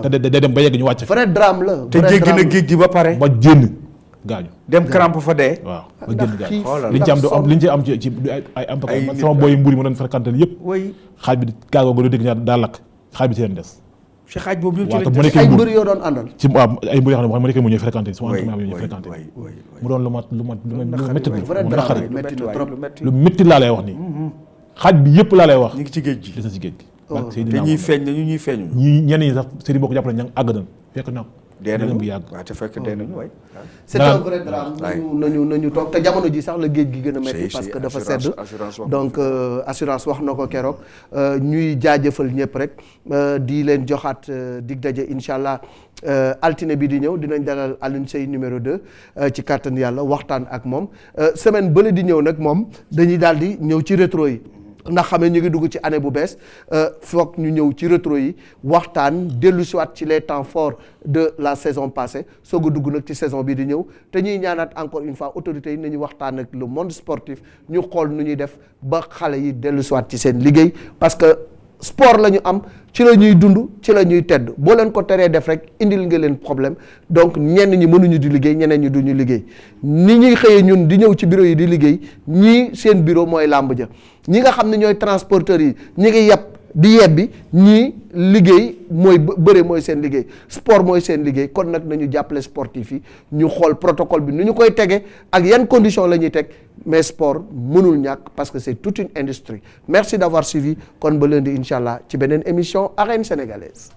te day dem ba yegg ñu wàcc. vrai drame la. te jéggi na géej gi ba pare. ba génn gaañu. dem crampe fa dee. waaw ba génn gaañu. liñ ci am du am liñ ci am ci ay am. man sama booy mbir yi ma doon fréquenté yëpp. xaaj bi gaagoo ba doo dégg ñaar daa lakk xaaj bi ci leen des. ci xaaj boobu yëpp ci lañ des ay mbër yoo doon àndal. ci waaw ay mbër yoo xam ne ma nekkee mu ñuy fréquenté sama entraînement bi ñuy fréquenté mu doon lu métti lu métti laa lay wax nii xaaj bi yëpp laa lay wax. ñu ngi ci géej gi des na ci géej gi. te ñuy feeñ nañu ñuy feeñu. ñenn ñi sax sëriñ boo ko jàppale ña àgg nañ fekk na dee nañu bu yàgg. waaw te fekk dee nañu waay. c'est un vrai drame nañu toog te jamono ji sax la géej gi gën a métti parce que dafa sedd donc assurance wax na ko keroog ñuy jaajëfal ñëpp rek di leen joxaat dig daje incha allah altine bi di ñëw dinañ dalal Alioune Seye numéro 2 ci kàttan yàlla waxtaan ak moom semaine bële di ñëw nag moom dañuy daal di ñëw ci rétro yi. ndax xam ne ñu ngi dugg ci année bu bees foog ñu ñëw ci rétro yi waxtaan dellu siwaat ci les temps forts de la saison passée soog a dugg nag ci saison bi di ñëw te ñuy ñaanaat encore une fois autorités yi nañu waxtaan ak le monde sportif ñu xool nu ñuy def ba xale yi dellu siwaat ci seen liggéey parce que sport la ñu am ci la ñuy dund ci la ñuy tedd boo leen ko teree def rek indil nga leen problème donc ñenn ñi mënuñu di liggéey ñeneen ñi duñu liggéey ni ñuy xëyee ñun di ñëw ci bureau yi di liggéey ñii seen bureau mooy làmb ja ñi nga xam ne ñooy transporteurs yi ñi ngi yeb di yebbi ñii liggéey mooy bëre mooy seen liggéey sport mooy seen liggéey kon nag nañu jàppale sportif yi ñu xool protocole bi nu ñu koy tege ak yan conditions la ñuy teg mais sport mënul ñàkk parce que c'est toute une industrie merci d'avoir suivi kon ba lundi incha allah ci beneen émission Arène Sénégalaise.